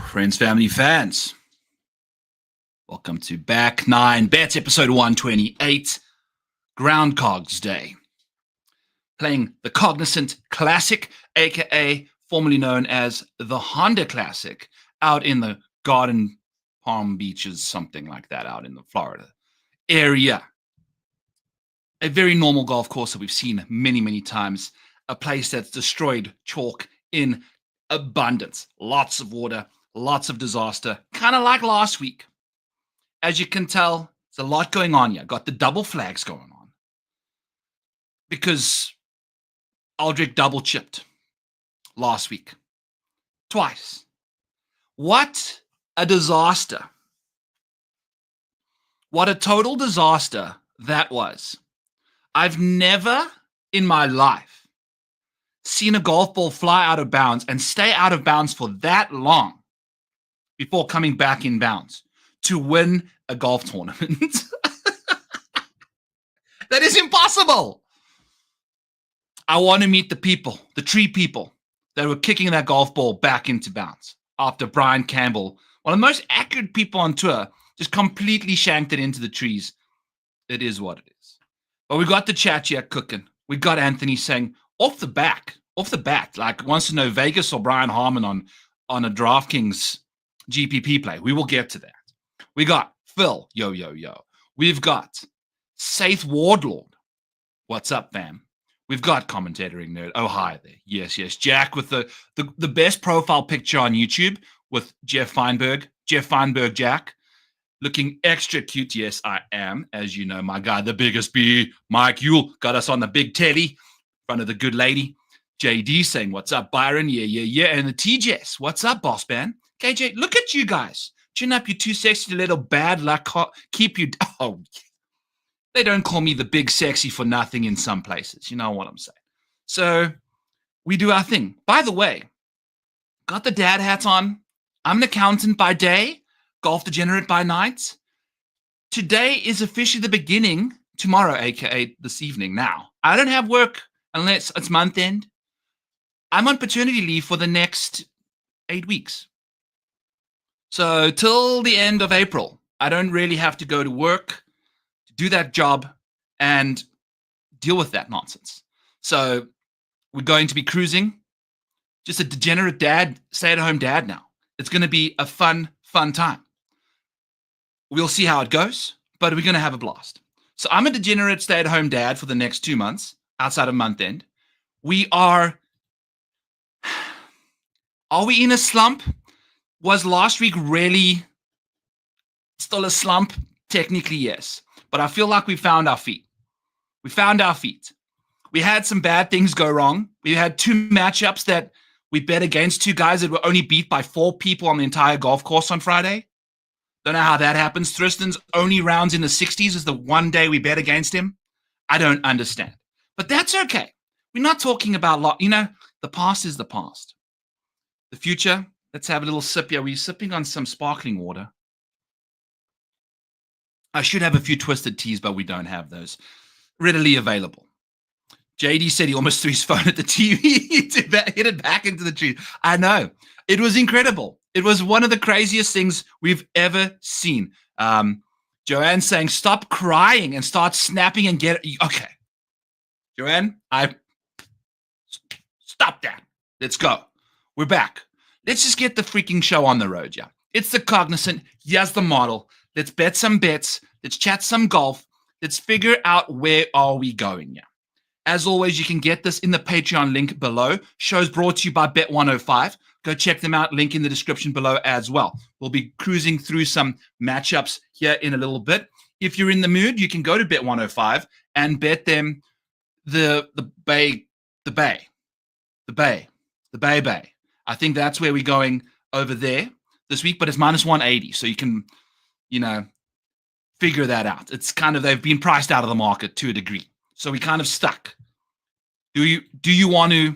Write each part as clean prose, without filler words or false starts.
Friends, family, fans, welcome to Back 9 Bets, episode 128, GROUNDCOG's Day. Playing the Cognizant Classic, aka formerly known as the Honda Classic, out in the Garden Palm Beaches, something like that, out in the Florida area. A very normal golf course that we've seen many, many times. A place that's destroyed chalk in abundance. Lots of water. Lots of disaster, kind of like last week. As you can tell, there's a lot going on here. Got the double flags going on. Because Aldrich double chipped last week. Twice. What a disaster. What a total disaster that was. I've never in my life seen a golf ball fly out of bounds and stay out of bounds for that long before coming back in bounds to win a golf tournament. That is impossible. I want to meet the people, the tree people that were kicking that golf ball back into bounds after Brian Campbell, one of the most accurate people on tour, just completely shanked it into the trees. It is what it is. But we got the chat here cooking. We got Anthony saying off the bat, like wants to know Vegas or Brian Harmon on a DraftKings GPP play. We will get to that. We got Phil, yo. We've got Saith Wardlord. What's up, fam? We've got Commentatoring Nerd. Oh, hi there. Yes. Jack with the best profile picture on YouTube with Jeff Feinberg. Jeff Feinberg Jack. Looking extra cute. Yes, I am. As you know, my guy, the biggest B, Mike Yule, got us on the big telly in front of the good lady. JD saying, what's up, Byron? Yeah. And the TJS. What's up, boss man? KJ, look at you guys. Chin up, you too sexy to let bad luck keep you. Oh, they don't call me the big sexy for nothing in some places. You know what I'm saying? So we do our thing. By the way, got the dad hat on. I'm an accountant by day, golf degenerate by night. Today is officially the beginning, tomorrow, aka this evening. Now, I don't have work unless it's month end. I'm on paternity leave for the next 8 weeks. So till the end of April, I don't really have to go to work, do that job, and deal with that nonsense. So we're going to be cruising. Just a degenerate dad, stay-at-home dad now. It's going to be a fun time. We'll see how it goes, but we're going to have a blast. So I'm a degenerate stay-at-home dad for the next 2 months, outside of month end. Are we in a slump? Was last week really still a slump? Technically, yes. But I feel like we found our feet. We had some bad things go wrong. We had 2 matchups that we bet against, 2 guys that were only beat by 4 people on the entire golf course on Friday. Don't know how that happens. Thristen's only rounds in the 60s is the one day we bet against him. I don't understand. But that's okay. We're not talking about, the past is the past. The future, let's have a little sip here. We're sipping on some sparkling water. I should have a few twisted teas, but we don't have those readily available. JD said he almost threw his phone at the TV to hit it back into the tree. I know. It was incredible. It was one of the craziest things we've ever seen. Joanne saying, stop crying and start snapping and get it. Okay. Joanne, stop that. Let's go. We're back. Let's just get the freaking show on the road, yeah. It's the Cognizant. Here's the model. Let's bet some bets. Let's chat some golf. Let's figure out where are we going, yeah. As always, you can get this in the Patreon link below. Shows brought to you by Bet105. Go check them out. Link in the description below as well. We'll be cruising through some matchups here in a little bit. If you're in the mood, you can go to Bet105 and bet them the Bay. I think that's where we're going over there this week, but it's minus 180. So you can, figure that out. It's kind of, they've been priced out of the market to a degree. So we kind of stuck. Do you want to,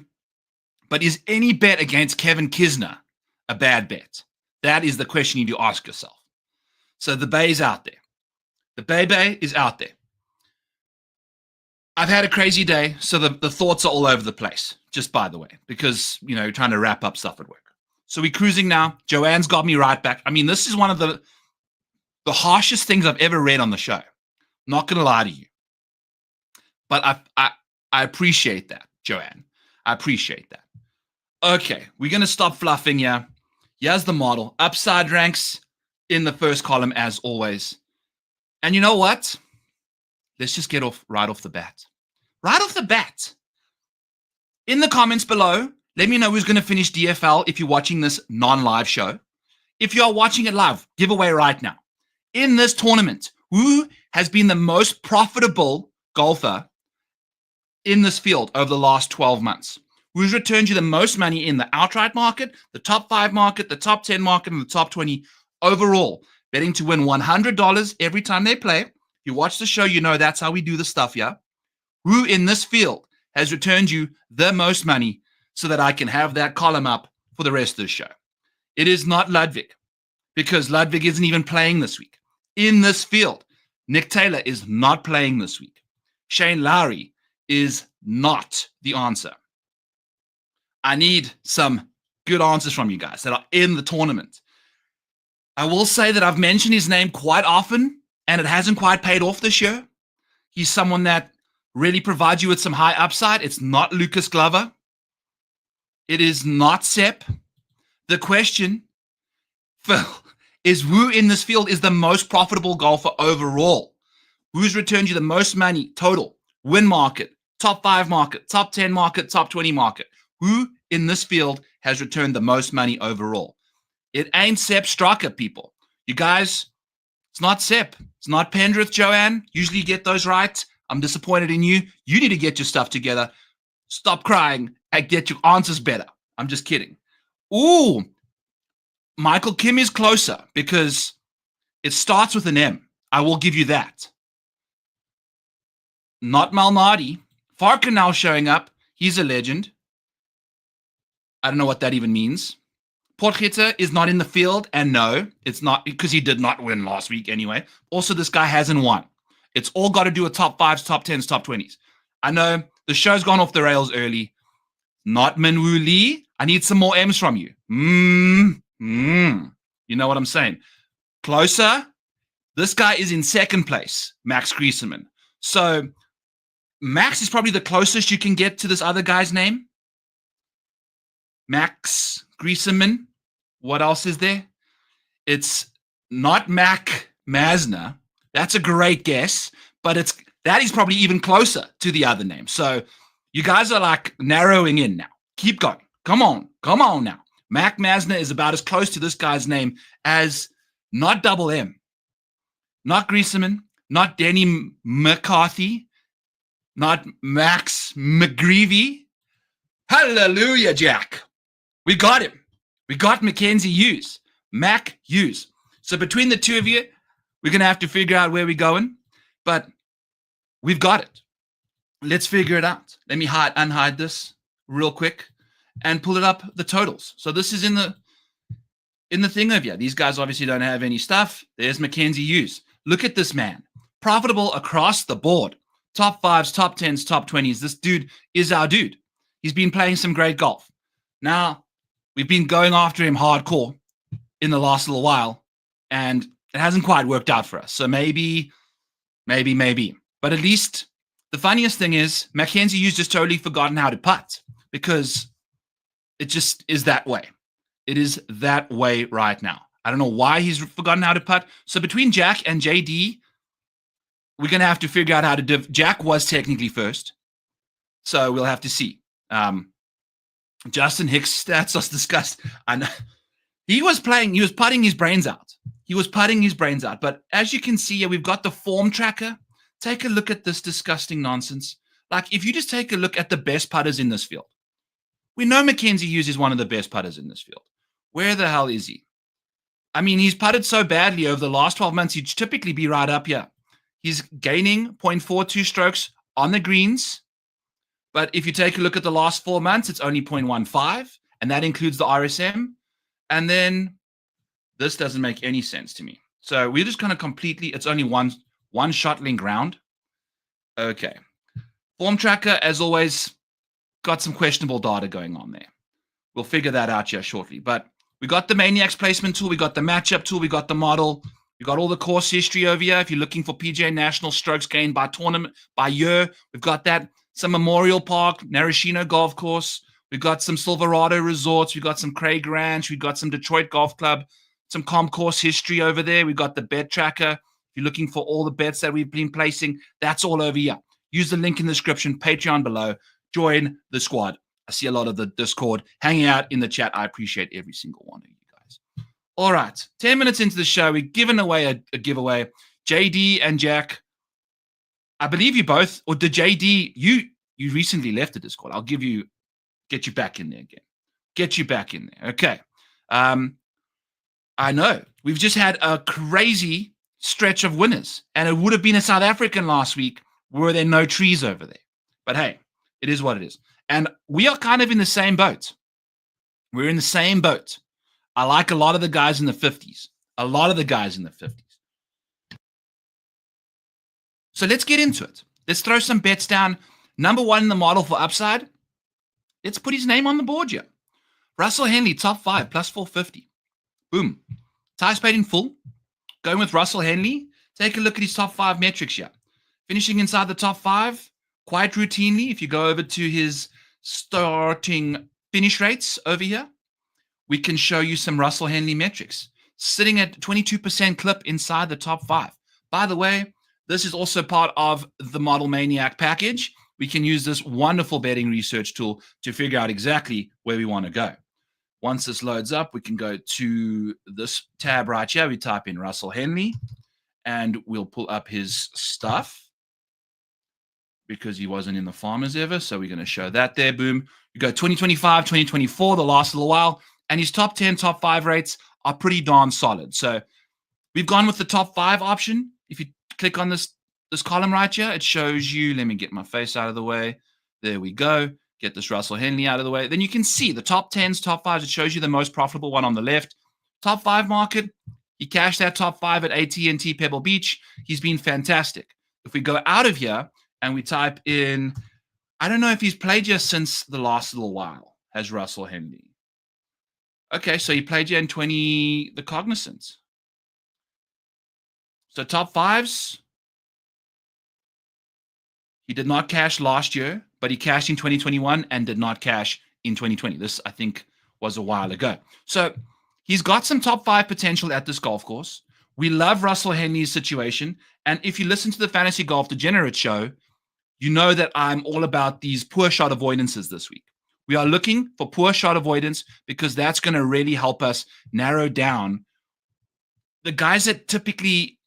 but is any bet against Kevin Kisner a bad bet? That is the question you need to ask yourself. So the Bay's out there. The Bay is out there. I've had a crazy day, so the thoughts are all over the place, just by the way, because, trying to wrap up stuff at work. So we're cruising now. Joanne's got me right back. I mean, this is one of the harshest things I've ever read on the show. Not going to lie to you. But I appreciate that, Joanne. I appreciate that. Okay, we're going to stop fluffing here. Here's the model. Upside ranks in the first column, as always. And you know what? Let's just get right off the bat. Right off the bat. In the comments below, let me know who's going to finish DFL if you're watching this non-live show. If you are watching it live, giveaway right now. In this tournament, who has been the most profitable golfer in this field over the last 12 months? Who's returned you the most money in the outright market, the top 5 market, the top 10 market, and the top 20 overall? Betting to win $100 every time they play. If you watch the show, you know that's how we do the stuff, yeah? Who in this field has returned you the most money so that I can have that column up for the rest of the show? It is not Ludwig, because Ludwig isn't even playing this week. In this field, Nick Taylor is not playing this week. Shane Lowry is not the answer. I need some good answers from you guys that are in the tournament. I will say that I've mentioned his name quite often, and it hasn't quite paid off this year. He's someone that really provides you with some high upside. It's not Lucas Glover. It is not Sepp. The question, Phil, is who in this field is the most profitable golfer overall? Who's returned you the most money total? Win market, top 5 market, top 10 market, top 20 market. Who in this field has returned the most money overall? It ain't Sepp Straka, people. You guys, it's not Sepp. It's not Pendrith, Joanne. Usually you get those right. I'm disappointed in you. You need to get your stuff together. Stop crying and get your answers better. I'm just kidding. Ooh, Michael Kim is closer because it starts with an M. I will give you that. Not Malnati. Farkin now showing up. He's a legend. I don't know what that even means. Potgieter is not in the field, and no, it's not because he did not win last week anyway. Also, this guy hasn't won. It's all got to do with top 5s, top 10s, top 20s. I know the show's gone off the rails early. Not Minwoo Lee. I need some more M's from you. You know what I'm saying? Closer. This guy is in second place, Max Griesemann. So Max is probably the closest you can get to this other guy's name. Max Griesemann. What else is there? It's not Mac Masner. That's a great guess, but that is probably even closer to the other name. So you guys are like narrowing in now. Keep going. Come on now. Mac Masner is about as close to this guy's name as not Double M, not Griesemann, not Denny McCarthy, not Max McGreevy. Hallelujah, Jack. We got him. We got Mackenzie Hughes, Mac Hughes. So between the two of you, we're going to have to figure out where we're going, but we've got it. Let's figure it out. Let me unhide this real quick and pull it up, the totals. So this is in the thing of you. These guys obviously don't have any stuff. There's Mackenzie Hughes. Look at this man. Profitable across the board. Top 5s, top 10s, top 20s. This dude is our dude. He's been playing some great golf. Now, we've been going after him hardcore in the last little while, and it hasn't quite worked out for us. So maybe. But at least the funniest thing is Mackenzie Hughes just totally forgotten how to putt because it just is that way. It is that way right now. I don't know why he's forgotten how to putt. So between Jack and JD, we're going to have to figure out how to Jack was technically first. So we'll have to see. Justin Hicks stats was discussed. I know he was putting his brains out. But as you can see here, we've got the form tracker. Take a look at this disgusting nonsense. Like, if you just take a look at the best putters in this field, we know Mackenzie Hughes is one of the best putters in this field. Where the hell is he? I mean, he's putted so badly over the last 12 months, he'd typically be right up here. He's gaining 0.42 strokes on the greens. But if you take a look at the last 4 months, it's only 0.15, and that includes the RSM. And then this doesn't make any sense to me. So we're just going to completely, it's only one shot link round. Okay. Form tracker, as always, got some questionable data going on there. We'll figure that out here shortly. But We got the Maniacs placement tool. We got the matchup tool. We got the model. We got all the course history over here. If you're looking for PGA National strokes gained by tournament, by year, we've got that. Some Memorial Park, Narashino Golf Course. We've got some Silverado Resorts. We've got some Craig Ranch. We've got some Detroit Golf Club, some comp course history over there. We've got the bet tracker. If you're looking for all the bets that we've been placing, that's all over here. Use the link in the description, Patreon below. Join the squad. I see a lot of the Discord hanging out in the chat. I appreciate every single one of you guys. All right, 10 minutes into the show, we've given away a giveaway. JD and Jack, I believe you both, or the JD, you recently left the Discord. I'll get you back in there again. Get you back in there. Okay. I know. We've just had a crazy stretch of winners, and it would have been a South African last week were there no trees over there. But hey, it is what it is. And we are kind of in the same boat. We're in the same boat. I like a lot of the guys in the 50s. A lot of the guys in the 50s. So let's get into it. Let's throw some bets down. Number one in the model for upside. Let's put his name on the board here. Russell Henley, top 5, plus 450. Boom. Tie Spade in full. Going with Russell Henley. Take a look at his top 5 metrics here. Finishing inside the top 5 quite routinely. If you go over to his starting finish rates over here, we can show you some Russell Henley metrics. Sitting at 22% clip inside the top 5. By the way, this is also part of the Model Maniac package. We can use this wonderful betting research tool to figure out exactly where we want to go. Once this loads up, we can go to this tab right here. We type in Russell Henley, and we'll pull up his stuff because he wasn't in the Farmers ever. So we're going to show that there. Boom. You go 2025, 2024, the last little while, and his top 10, top 5 rates are pretty darn solid. So we've gone with the top 5 option. If you click on this column right here, it shows you, let me get my face out of the way. There we go. Get this Russell Henley out of the way. Then you can see the top 10s, top 5s. It shows you the most profitable one on the left. Top 5 market. He cashed that top 5 at AT&T Pebble Beach. He's been fantastic. If we go out of here and we type in, I don't know if he's played here since the last little while, has Russell Henley. Okay, so he played here in the Cognizant. So top 5s. He did not cash last year, but he cashed in 2021 and did not cash in 2020. This, I think, was a while ago. So he's got some top 5 potential at this golf course. We love Russell Henley's situation. And if you listen to the Fantasy Golf Degenerate show, you know that I'm all about these poor shot avoidances this week. We are looking for poor shot avoidance because that's going to really help us narrow down the guys that typically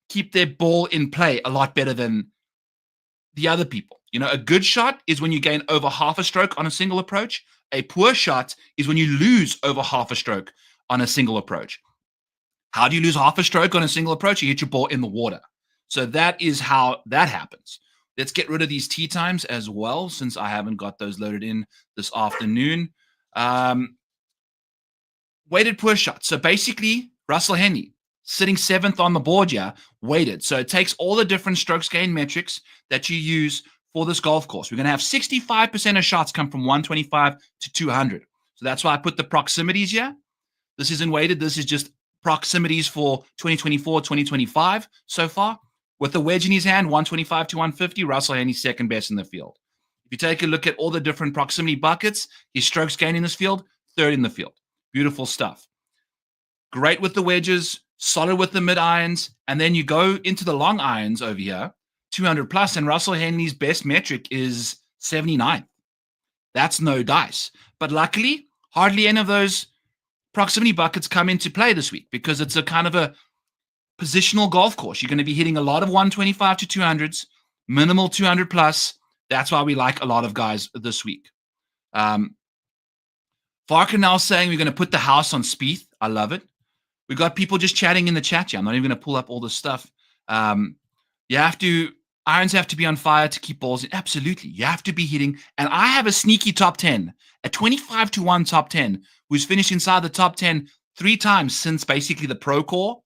keep their ball in play a lot better than the other people. You know, a good shot is when you gain over half a stroke on a single approach. A poor shot is when you lose over half a stroke on a single approach. How do you lose half a stroke on a single approach? You hit your ball in the water. So that is how that happens. Let's get rid of these tee times as well, since I haven't got those loaded in this afternoon. Weighted poor shot. So basically, Russell Henley, sitting 7th on the board here, weighted. So it takes all the different strokes gain metrics that you use for this golf course. We're going to have 65% of shots come from 125 to 200. So that's why I put the proximities here. This isn't weighted. This is just proximities for 2024, 2025 so far. With the wedge in his hand, 125 to 150, Russell Henley second best in the field. If you take a look at all the different proximity buckets, his strokes gain in this field, 3rd in the field. Beautiful stuff. Great with the wedges, solid with the mid irons, and then you go into the long irons over here, 200 plus, and Russell Henley's best metric is 79. That's no dice. But luckily, hardly any of those proximity buckets come into play this week because it's a kind of a positional golf course. You're going to be hitting a lot of 125 to 200s, minimal 200 plus. That's why we like a lot of guys this week. Farker now saying we're going to put the house on Spieth. I love it. We've got people just chatting in the chat here. I'm not even going to pull up all this stuff. Irons have to be on fire to keep balls in. Absolutely. You have to be hitting. And I have a sneaky top 10, a 25 to 1 top 10, who's finished inside the top 10 3 times since basically the Pro Core.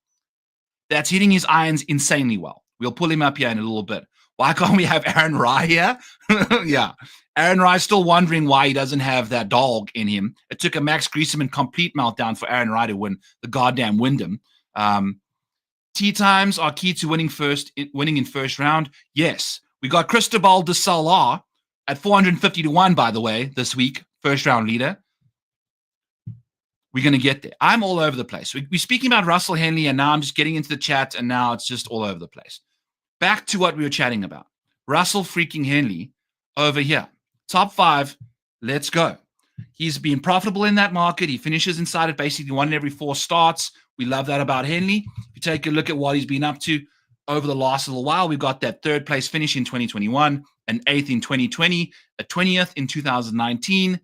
That's hitting his irons insanely well. We'll pull him up here in a little bit. Why can't we have Aaron Rye here? Yeah. Aaron Rye's still wondering why he doesn't have that dog in him. It took a Max Griesemann complete meltdown for Aaron Rye to win the goddamn Wyndham. Tee times are key to winning in first round. Yes. We got Cristobal de Solar at 450 to 1, by the way, this week. First round leader. We're going to get there. I'm all over the place. We're speaking about Russell Henley, and now I'm just getting into the chat, and now it's just all over the place. Back to what we were chatting about. Russell freaking Henley over here. Top 5. Let's go. He's been profitable in that market. He finishes inside of basically 1 in every 4 starts. We love that about Henley. If you take a look at what he's been up to over the last little while, we've got that 3rd place finish in 2021, an 8th in 2020, a 20th in 2019.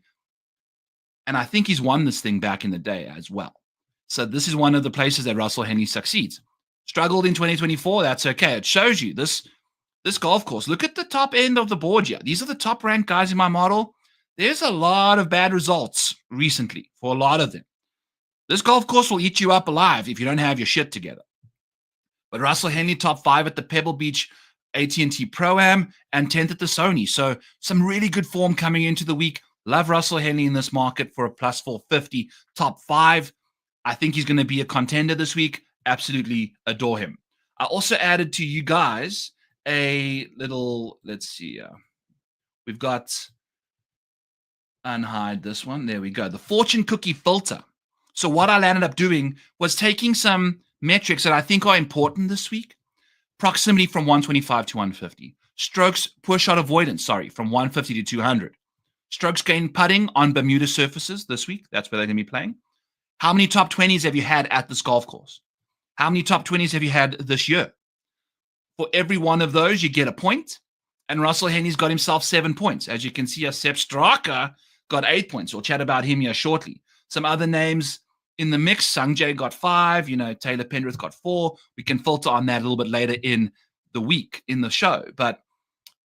And I think he's won this thing back in the day as well. So this is one of the places that Russell Henley succeeds. Struggled in 2024. That's okay. It shows you this golf course. Look at the top end of the board here. These are the top ranked guys in my model. There's a lot of bad results recently for a lot of them. This golf course will eat you up alive if you don't have your shit together. But Russell Henley, top 5 at the Pebble Beach AT&T Pro-Am and 10th at the Sony. So some really good form coming into the week. Love Russell Henley in this market for a plus 450, top 5. I think he's going to be a contender this week. Absolutely adore him. I also added to you guys a little, let's see. We've got, unhide this one. There we go. The fortune cookie filter. So what I ended up doing was taking some metrics that I think are important this week. Proximity from 125 to 150. Strokes per shot avoidance, from 150 to 200. Strokes gained putting on Bermuda surfaces this week. That's where they're going to be playing. How many top 20s have you had at this golf course? How many top 20s have you had this year? For every one of those, you get a point. And Russell Henley's got himself 7 points. As you can see, Sepp Straka got 8 points. We'll chat about him here shortly. Some other names in the mix. Sungjae got 5. Taylor Pendrith got 4. We can filter on that a little bit later in the week, in the show. But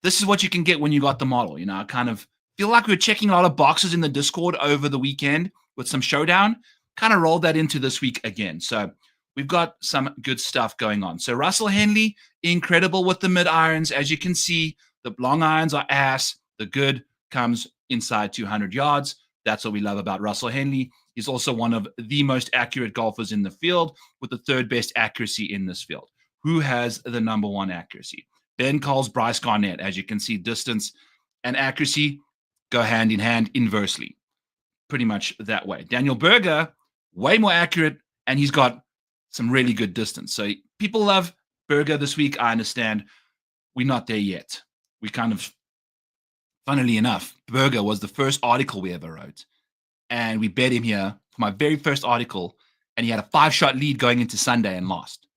this is what you can get when you got the model. I kind of feel like we were checking a lot of boxes in the Discord over the weekend with some showdown. Kind of rolled that into this week again. So we've got some good stuff going on. So Russell Henley, incredible with the mid irons. As you can see, the long irons are ass. The good comes inside 200 yards. That's what we love about Russell Henley. He's also one of the most accurate golfers in the field with the 3rd best accuracy in this field. Who has the number 1 accuracy? Ben calls Bryce Garnett. As you can see, distance and accuracy go hand in hand inversely. Pretty much that way. Daniel Berger, way more accurate, and he's got some really good distance. So people love Berger this week. I understand. We're not there yet. We kind of, funnily enough, Berger was the first article we ever wrote. And we bet him here for my very first article, and he had a 5-shot lead going into Sunday and lost.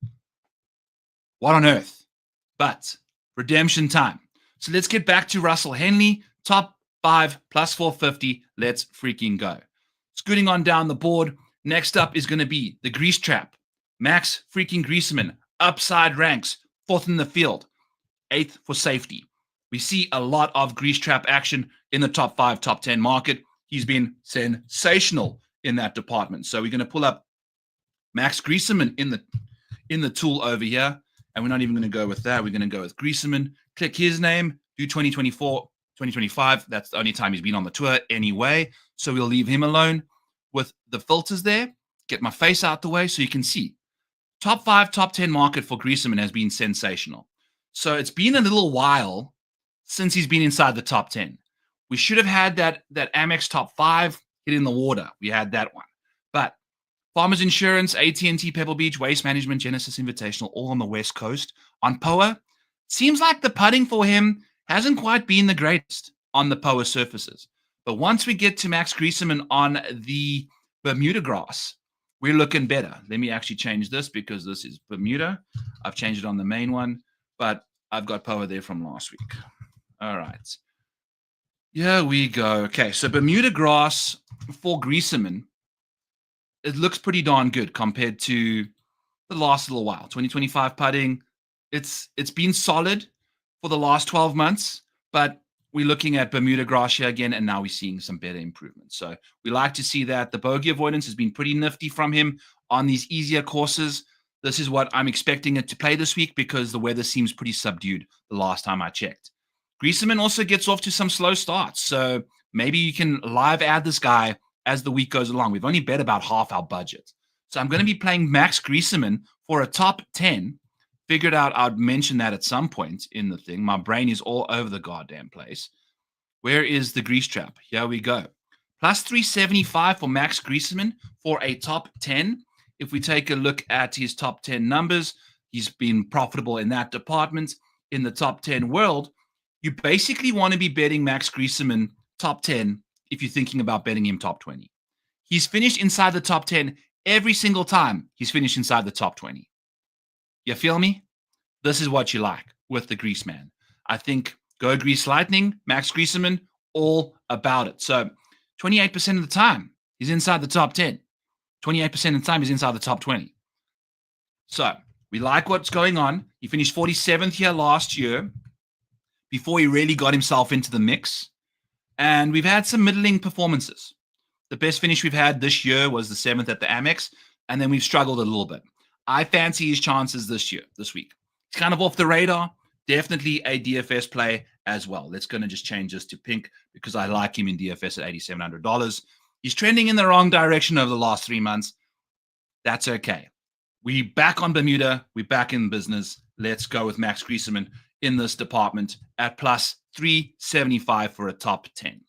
What on earth? But redemption time. So let's get back to Russell Henley. Top 5 plus 450. Let's freaking go. Scooting on down the board. Next up is going to be the Grease Trap. Max freaking Griesemann. Upside ranks. 4th in the field. 8th for safety. We see a lot of Grease Trap action in the top 5, top 10 market. He's been sensational in that department. So we're going to pull up Max Griesemann in the tool over here. And we're not even going to go with that. We're going to go with Griesemann. Click his name. Do 2024, 2025. That's the only time he's been on the tour anyway. So we'll leave him alone with the filters there. Get my face out the way so you can see. Top 5, top 10 market for Griesemann has been sensational. So it's been a little while since he's been inside the top 10. We should have had that Amex top 5 hit in the water. We had that one. But Farmers Insurance, AT&T Pebble Beach, Waste Management, Genesis Invitational, all on the West Coast. On POA, seems like the putting for him hasn't quite been the greatest on the POA surfaces. But once we get to Max Griesemann on the Bermuda grass, we're looking better. Let me actually change this because this is Bermuda. I've changed it on the main one, but I've got POA there from last week. All right. Here we go. Okay, so Bermuda grass for Griesemann, it looks pretty darn good compared to the last little while. 2025 putting, it's been solid for the last 12 months, but we're looking at Bermuda grass here again, and now we're seeing some better improvements. So we like to see that. The bogey avoidance has been pretty nifty from him on these easier courses. This is what I'm expecting it to play this week because the weather seems pretty subdued the last time I checked. Griesemann also gets off to some slow starts, so maybe you can live add this guy as the week goes along. We've only bet about half our budget. So I'm going to be playing Max Griesemann for a top 10. Figured out I'd mention that at some point in the thing. My brain is all over the goddamn place. Where is the grease trap? Here we go. Plus 375 for Max Griesemann for a top 10. If we take a look at his top 10 numbers, he's been profitable in that department. In the top 10 world, you basically want to be betting Max Griesemann top 10 if you're thinking about betting him top 20. He's finished inside the top 10 every single time he's finished inside the top 20. You feel me? This is what you like with the Grease Man. I think Go Grease Lightning, Max Griesemann, all about it. So 28% of the time, he's inside the top 10. 28% of the time, he's inside the top 20. So we like what's going on. He finished 47th here last year before he really got himself into the mix. And we've had some middling performances. The best finish we've had this year was the 7th at the Amex, and then we've struggled a little bit. I fancy his chances this week. He's kind of off the radar. Definitely a DFS play as well. Let's going to just change this to pink because I like him in DFS at $8,700. He's trending in the wrong direction over the last 3 months. That's okay. We back on Bermuda. We're back in business. Let's go with Max Griesemann in this department at plus 375 for a top 10.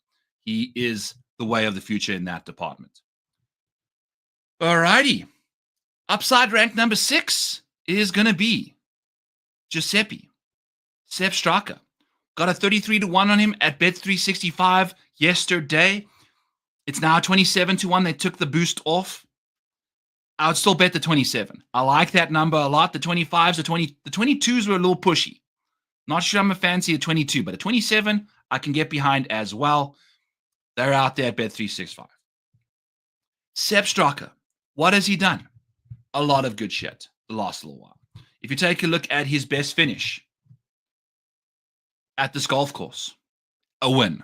He is the way of the future in that department. All righty. Upside rank number 6 is going to be Giuseppe. Sepp Straka. Got a 33-1 on him at Bet365 yesterday. It's now 27-1. They took the boost off. I would still bet the 27. I like that number a lot. The 25s, the 22s were a little pushy. Not sure I'm a fancy of 22, but a 27 I can get behind as well. They're out there at Bet365. Sepp Straka. What has he done? A lot of good shit the last little while. If you take a look at his best finish at this golf course, a win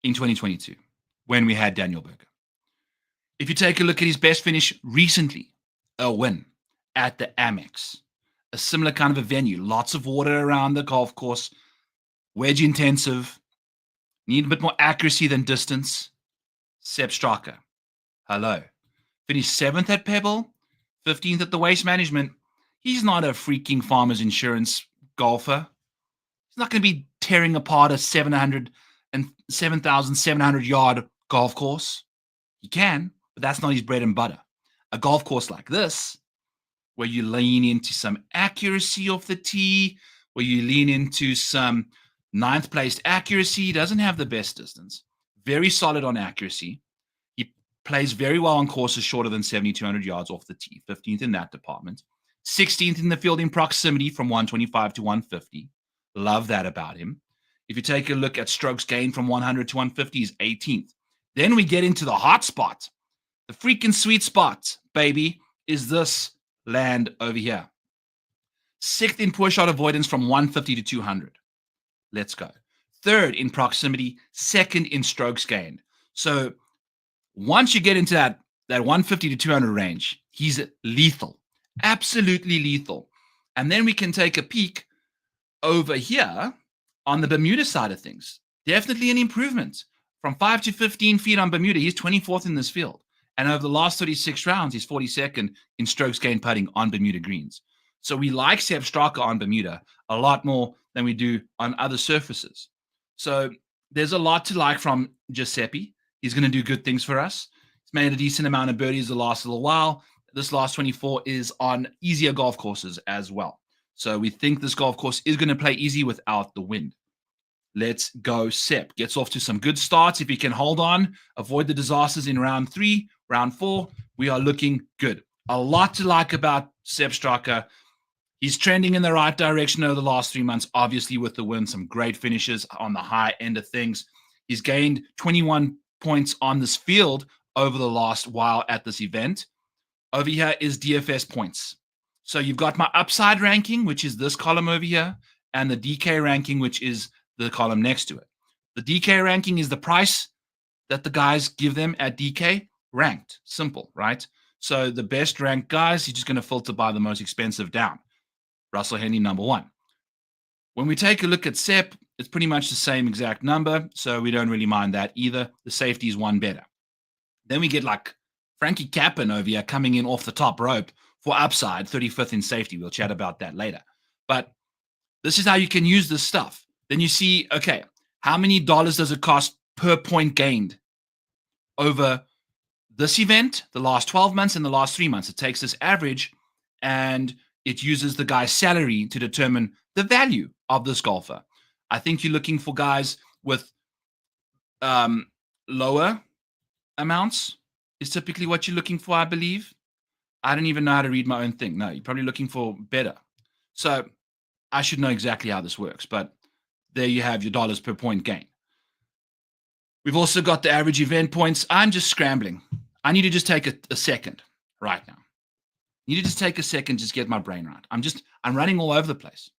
in 2022 when we had Daniel Berger. If you take a look at his best finish recently, a win at the Amex, a similar kind of a venue, lots of water around the golf course, wedge intensive, need a bit more accuracy than distance. Sepp Straka, hello. Finished 7th at Pebble, 15th at the Waste Management. He's not a freaking Farmers Insurance golfer. He's not going to be tearing apart a 7,700 yard golf course. He can, but that's not his bread and butter. A golf course like this, where you lean into some accuracy off the tee, where you lean into some 9th placed accuracy, doesn't have the best distance. Very solid on accuracy. He plays very well on courses shorter than 7,200 yards off the tee, 15th in that department. 16th in the fielding proximity from 125 to 150. Love that about him. If you take a look at strokes gained from 100 to 150, he's 18th. Then we get into the hot spot. The freaking sweet spot, baby, is this land over here. 6th in poor shot avoidance from 150 to 200. Let's go. 3rd in proximity, 2nd in strokes gained. So once you get into that 150 to 200 range, he's lethal. Absolutely lethal. And then we can take a peek over here on the Bermuda side of things. Definitely an improvement. From 5 to 15 feet on Bermuda, he's 24th in this field. And over the last 36 rounds, he's 42nd in strokes gained putting on Bermuda greens. So we like Sepp Straka on Bermuda a lot more than we do on other surfaces. So there's a lot to like from Giuseppe. He's going to do good things for us. He's made a decent amount of birdies the last little while. This last 24 is on easier golf courses as well. So we think this golf course is going to play easy without the wind. Let's go Sepp. Gets off to some good starts. If he can hold on, avoid the disasters in round 3, round 4, we are looking good. A lot to like about Sepp Straka. He's trending in the right direction over the last 3 months, obviously with the win, some great finishes on the high end of things. He's gained 21 points on this field over the last while at this event. Over here is DFS points. So you've got my upside ranking, which is this column over here, and the DK ranking, which is the column next to it. The DK ranking is the price that the guys give them at DK ranked. Simple, right? So the best ranked guys, you're just going to filter by the most expensive down. Russell Henley, number 1. When we take a look at Sepp, it's pretty much the same exact number, so we don't really mind that either. The safety is 1 better. Then we get like Frankie Cappan over here coming in off the top rope for upside, 35th in safety. We'll chat about that later. But this is how you can use this stuff. Then you see, okay, how many dollars does it cost per point gained over this event, the last 12 months and the last 3 months? It takes this average and it uses the guy's salary to determine the value of this golfer. I think you're looking for guys with lower amounts is typically what you're looking for, I believe. I don't even know how to read my own thing. No, you're probably looking for better. So I should know exactly how this works, but there you have your dollars per point gain. We've also got the average event points. I'm just scrambling. I need to just take a second right now. I need to just take a second, just get my brain right. I'm running all over the place.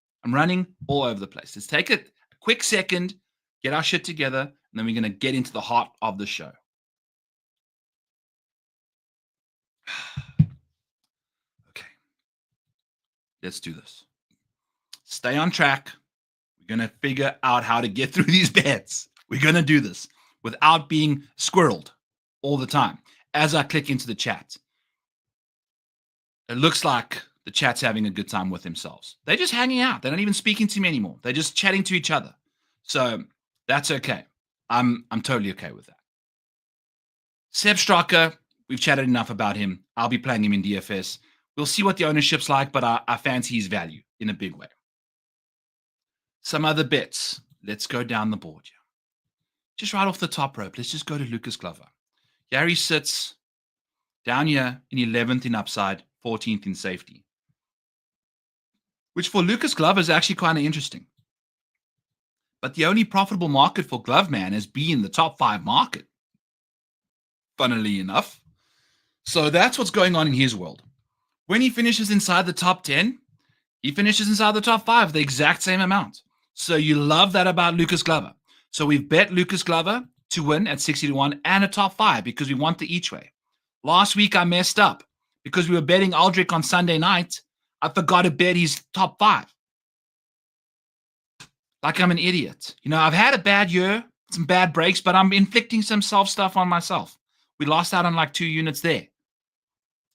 Let's take a quick second, get our shit together, and then we're going to get into the heart of the show. Okay. Let's do this. Stay on track. We're going to figure out how to get through these bets. We're going to do this without being squirreled all the time as I click into the chat. It looks like the chat's having a good time with themselves. They're just hanging out. They're not even speaking to me anymore. They're just chatting to each other. So that's okay. I'm totally okay with that. Sepp Straka, we've chatted enough about him. I'll be playing him in DFS. We'll see what the ownership's like, but I fancy his value in a big way. Some other bets. Let's go down the board here. Just right off the top rope, let's just go to Lucas Glover. Gary sits down here in 11th in upside, 14th in safety, which for Lucas Glover is actually kind of interesting. But the only profitable market for Gloveman has been the top 5 market, funnily enough. So that's what's going on in his world. When he finishes inside the top 10, he finishes inside the top 5, the exact same amount. So you love that about Lucas Glover. So we've bet Lucas Glover to win at 60-1 and a top 5 because we want the each way. Last week I messed up because we were betting Aldrich on Sunday night. I forgot to bet his top 5. Like I'm an idiot. You know, I've had a bad year, some bad breaks, but I'm inflicting some self-stuff on myself. We lost out on like 2 units there.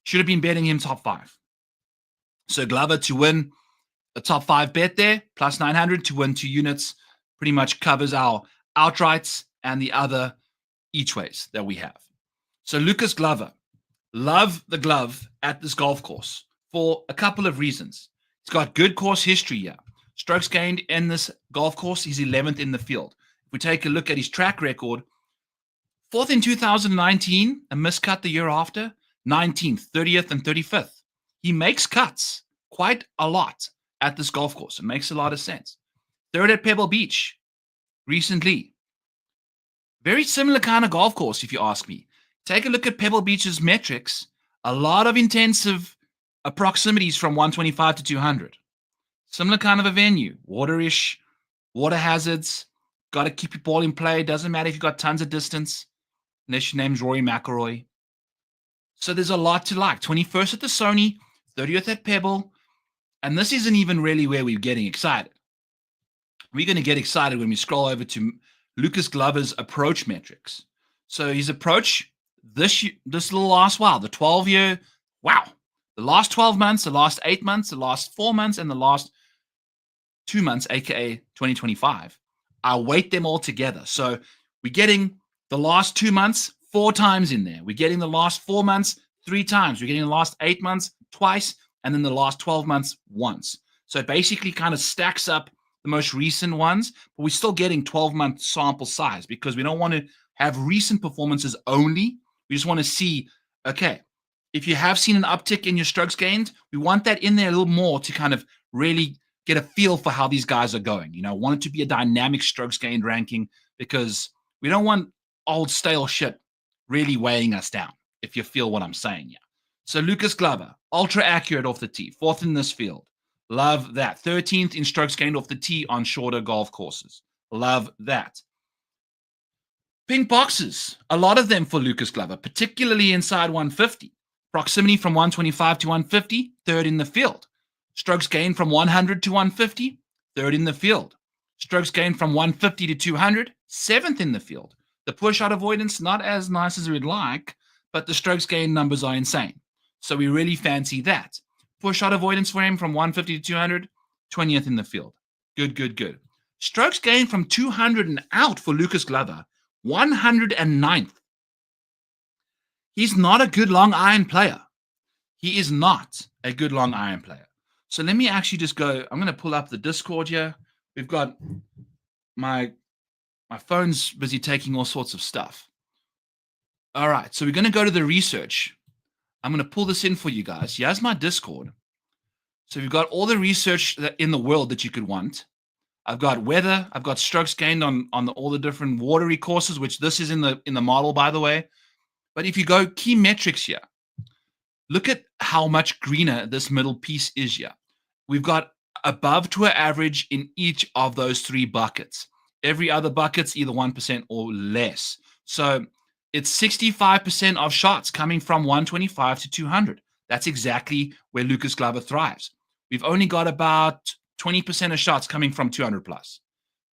Should have been betting him top 5. So Glover to win a top 5 bet there, plus 900 to win 2 units, pretty much covers our outrights and the other each ways that we have. So Lucas Glover, love the glove at this golf course for a couple of reasons. He's got good course history here. Strokes gained in this golf course, he's 11th in the field. If we take a look at his track record, 4th in 2019, a miscut the year after, 19th, 30th, and 35th. He makes cuts quite a lot at this golf course. It makes a lot of sense. 3rd at Pebble Beach recently. Very similar kind of golf course, if you ask me. Take a look at Pebble Beach's metrics. A lot of intensive proximities from 125 to 200. Similar kind of a venue. Waterish, water hazards. Got to keep your ball in play. Doesn't matter if you've got tons of distance, unless your name's Rory McIlroy. So there's a lot to like. 21st at the Sony, 30th at Pebble. And this isn't even really where we're getting excited. We're going to get excited when we scroll over to Lucas Glover's approach metrics. So his approach this little last while, the 12-year, wow. The last 12 months, the last 8 months, the last 4 months, and the last 2 months, aka 2025. I weight them all together. So we're getting the last 2 months 4 times in there. We're getting the last 4 months 3 times. We're getting the last 8 months twice, and then the last 12 months once. So it basically kind of stacks up the most recent ones, but we're still getting 12-month sample size because we don't want to have recent performances only. We just want to see, okay, if you have seen an uptick in your strokes gained, we want that in there a little more to kind of really get a feel for how these guys are going. You know, want it to be a dynamic strokes gained ranking because we don't want old stale shit really weighing us down, if you feel what I'm saying. Yeah. So Lucas Glover, ultra accurate off the tee, 4th in this field. Love that. 13th in strokes gained off the tee on shorter golf courses. Love that. Pink boxes, a lot of them for Lucas Glover, particularly inside 150. Proximity from 125 to 150, third in the field. Strokes gained from 100 to 150, third in the field. Strokes gained from 150 to 200, seventh in the field. The poor shot avoidance, not as nice as we'd like, but the strokes gained numbers are insane. So we really fancy that. Poor shot avoidance for him from 150 to 200, 20th in the field. Good, good, good. Strokes gained from 200 and out for Lucas Glover, 109th. He's not a good long iron player. He is not a good long iron player. So let me actually just go. I'm going to pull up the Discord here. We've got my phone's busy taking all sorts of stuff. All right. So we're going to go to the research. I'm going to pull this in for you guys. Here's my Discord. So we've got all the research in the world that you could want. I've got weather. I've got strokes gained on all the different watery courses, which this is in the model, by the way. But if you go key metrics here, look at how much greener this middle piece is here. We've got above tour average in each of those three buckets. Every other bucket's either 1% or less. So it's 65% of shots coming from 125 to 200. That's exactly where Lucas Glover thrives. We've only got about 20% of shots coming from 200 plus.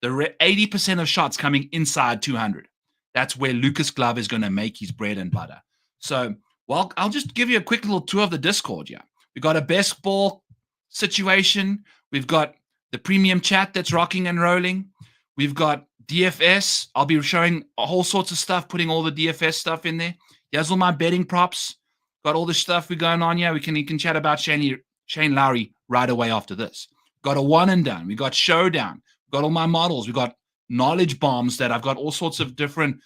The 80% of shots coming inside 200. That's where Lucas Glover is going to make his bread and butter. So, well, I'll just give you a quick little tour of the Discord here. We've got a best ball situation. We've got the premium chat that's rocking and rolling. We've got DFS. I'll be showing whole sorts of stuff, putting all the DFS stuff in there. Here's all my betting props. Got all the stuff we're going on here. You can chat about Shane Lowry right away after this. Got a one and done. We got showdown. Got all my models. We got knowledge bombs that I've got all sorts of different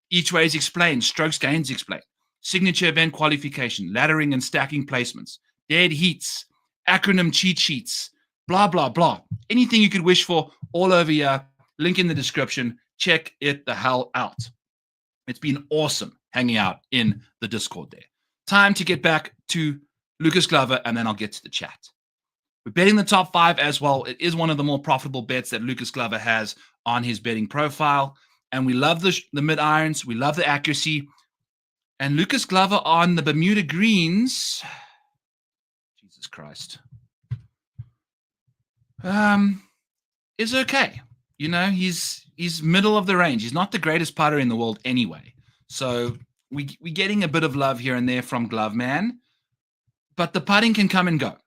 each ways explained, strokes gains explained, signature event qualification, laddering and stacking placements, dead heats, acronym cheat sheets, blah, blah, blah. Anything you could wish for all over here. Link in the description. Check it the hell out. It's been awesome hanging out in the Discord there. Time to get back to Lucas Glover, and then I'll get to the chat. We're betting the top 5 as well. It is one of the more profitable bets that Lucas Glover has on his betting profile. And we love the mid irons. We love the accuracy. And Lucas Glover on the Bermuda greens. Jesus Christ. Is okay. You know, he's middle of the range. He's not the greatest putter in the world anyway. So we're getting a bit of love here and there from Glove Man. But the putting can come and go.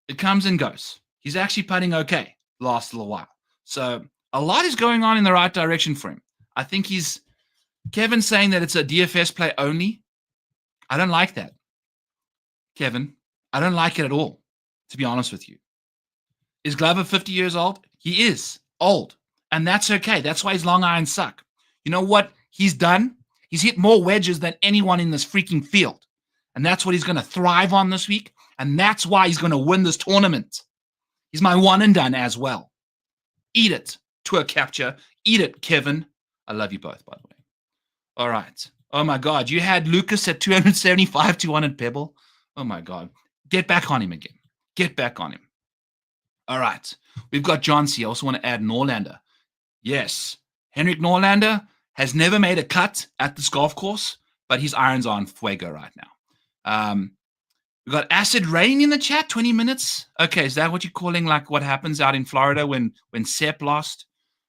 It comes and goes. He's actually putting okay last little while. So a lot is going on in the right direction for him. I think Kevin's saying that it's a DFS play only. I don't like that, Kevin. I don't like it at all, to be honest with you. Is Glover 50 years old? He is old, and that's okay. That's why his long irons suck. You know what he's done? He's hit more wedges than anyone in this freaking field, and that's what he's going to thrive on this week, and that's why he's going to win this tournament. He's my one and done as well. Eat it, tour capture. Eat it, Kevin. I love you both, by the way. All right. Oh, my God. You had Lucas at 275 to 1 at Pebble. Oh, my God. Get back on him again. Get back on him. All right. We've got John C. I also want to add Norlander. Yes. Henrik Norlander has never made a cut at this golf course, but his irons are on fuego right now. We've got Acid Rain in the chat, 20 minutes. Okay, is that what you're calling like what happens out in Florida when Sepp lost?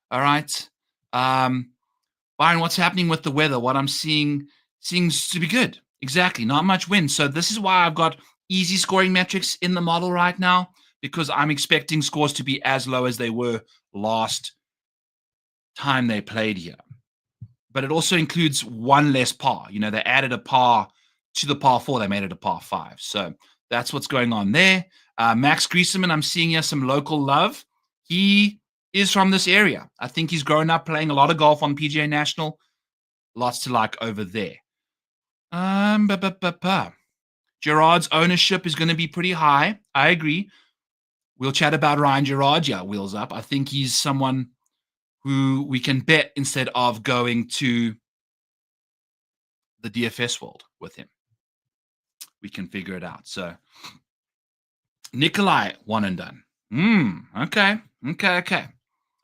All right. Byron, what's happening with the weather? What I'm seeing seems to be good. Exactly. Not much wind. So this is why I've got easy scoring metrics in the model right now, because I'm expecting scores to be as low as they were last time they played here. But it also includes one less par. You know, they added a par to the par 4. They made it a par 5. So that's what's going on there. Max Grieseman, I'm seeing here some local love. He is from this area. I think he's grown up playing a lot of golf on PGA National. Lots to like over there. Gerard's ownership is going to be pretty high. I agree. We'll chat about Ryan Gerard. Yeah, wheels up. I think he's someone who we can bet instead of going to the DFS world with him. We can figure it out. So Nikolai, one and done. Okay.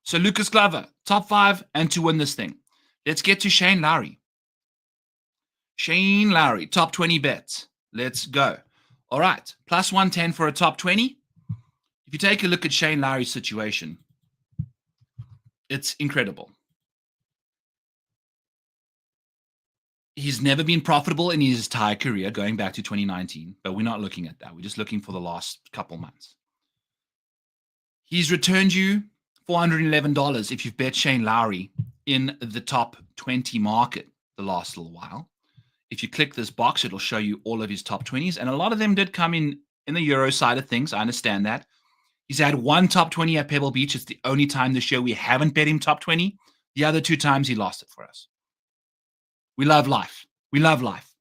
So Lucas Glover, top 5 and to win this thing. Let's get to Shane Lowry. Shane Lowry, top 20 bets. Let's go. All right. Plus 110 for a top 20. If you take a look at Shane Lowry's situation, it's incredible. He's never been profitable in his entire career, going back to 2019, but we're not looking at that. We're just looking for the last couple months. He's returned you $411 if you've bet Shane Lowry in the top 20 market the last little while. If you click this box, it'll show you all of his top 20s, and a lot of them did come in the Euro side of things. I understand that. He's had one top 20 at Pebble Beach. It's the only time this year we haven't bet him top 20. The other two times he lost it for us. We love life. We love life.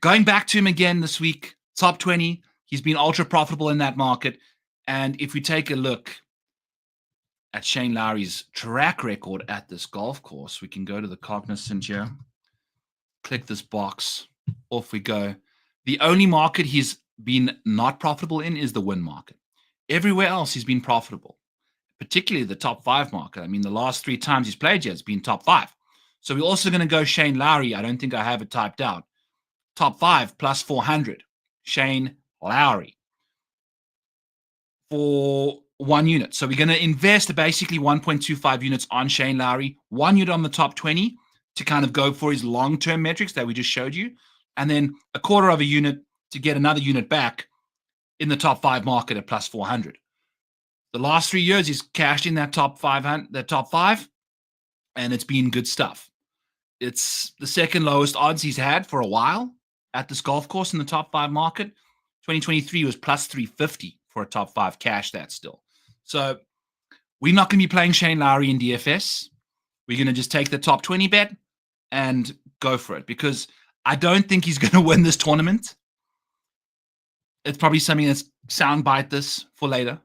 Going back to him again this week, top 20. He's been ultra profitable in that market. And if we take a look at Shane Lowry's track record at this golf course, we can go to the Cognizant here. Click this box. Off we go. The only market he's been not profitable in is the win market. Everywhere else he's been profitable, particularly the top 5 market. I mean, the last 3 times he's played here, it's been top 5. So we're also going to go Shane Lowry. I don't think I have it typed out. Top 5 plus 400. Shane Lowry for 1 unit. So we're going to invest basically 1.25 units on Shane Lowry, 1 unit on the top 20 to kind of go for his long-term metrics that we just showed you, and then a quarter of a unit to get another unit back in the top 5 market at plus 400. The last 3 years, he's cashed in that top 5, and it's been good stuff. It's the second lowest odds he's had for a while at this golf course in the top 5 market. 2023 was plus 350 for a top 5 cash that still. So we're not going to be playing Shane Lowry in DFS. We're going to just take the top 20 bet and go for it, because I don't think he's going to win this tournament. It's probably something that's soundbite this for later,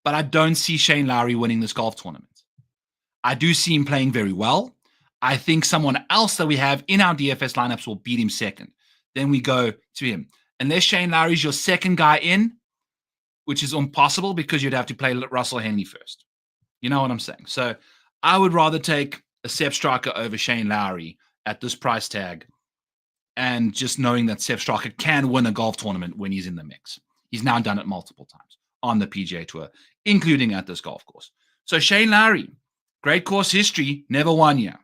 but I don't see Shane Lowry winning this golf tournament. I do see him playing very well. I think someone else that we have in our DFS lineups will beat him second. Then we go to him. Unless Shane Lowry's your second guy in, which is impossible because you'd have to play Russell Henley first. You know what I'm saying? So I would rather take a Sepp Striker over Shane Lowry at this price tag, and just knowing that Sepp Striker can win a golf tournament when he's in the mix. He's now done it multiple times on the PGA Tour, including at this golf course. So Shane Lowry, great course history, never won yet.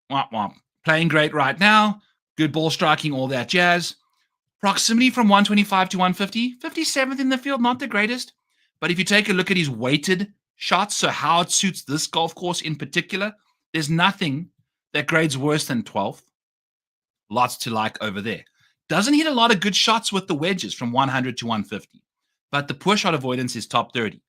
Womp womp. Playing great right now, good ball striking, all that jazz. Proximity from 125 to 150, 57th in the field, not the greatest. But if you take a look at his weighted shots, so how it suits this golf course in particular, there's nothing that grades worse than 12th. Lots to like over there. Doesn't hit a lot of good shots with the wedges from 100 to 150. But the poor shot avoidance is top 30.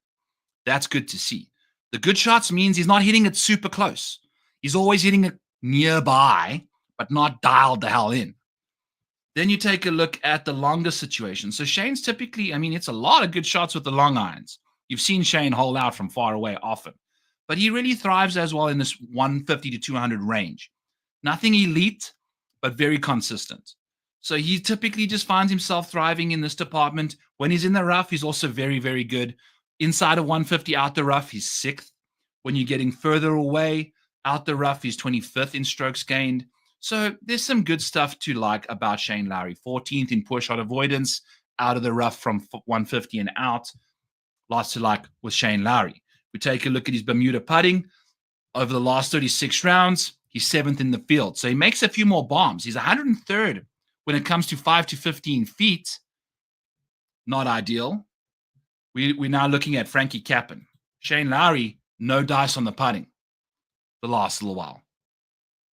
That's good to see. The good shots means he's not hitting it super close. He's always hitting it nearby, but not dialed the hell in. Then you take a look at the longer situation. So Shane's typically, it's a lot of good shots with the long irons. You've seen Shane hold out from far away often. But he really thrives as well in this 150 to 200 range. Nothing elite, but very consistent. So he typically just finds himself thriving in this department. When he's in the rough, he's also very, very good. Inside of 150 out the rough, he's 6th. When you're getting further away out the rough, he's 25th in strokes gained. So there's some good stuff to like about Shane Lowry. 14th in poor shot avoidance out of the rough from 150 and out. Lots to like with Shane Lowry. We take a look at his Bermuda putting. Over the last 36 rounds, he's 7th in the field. So he makes a few more bombs. He's 103rd when it comes to 5 to 15 feet. Not ideal. We're now looking at Frankie Cappan. Shane Lowry, no dice on the putting the last little while.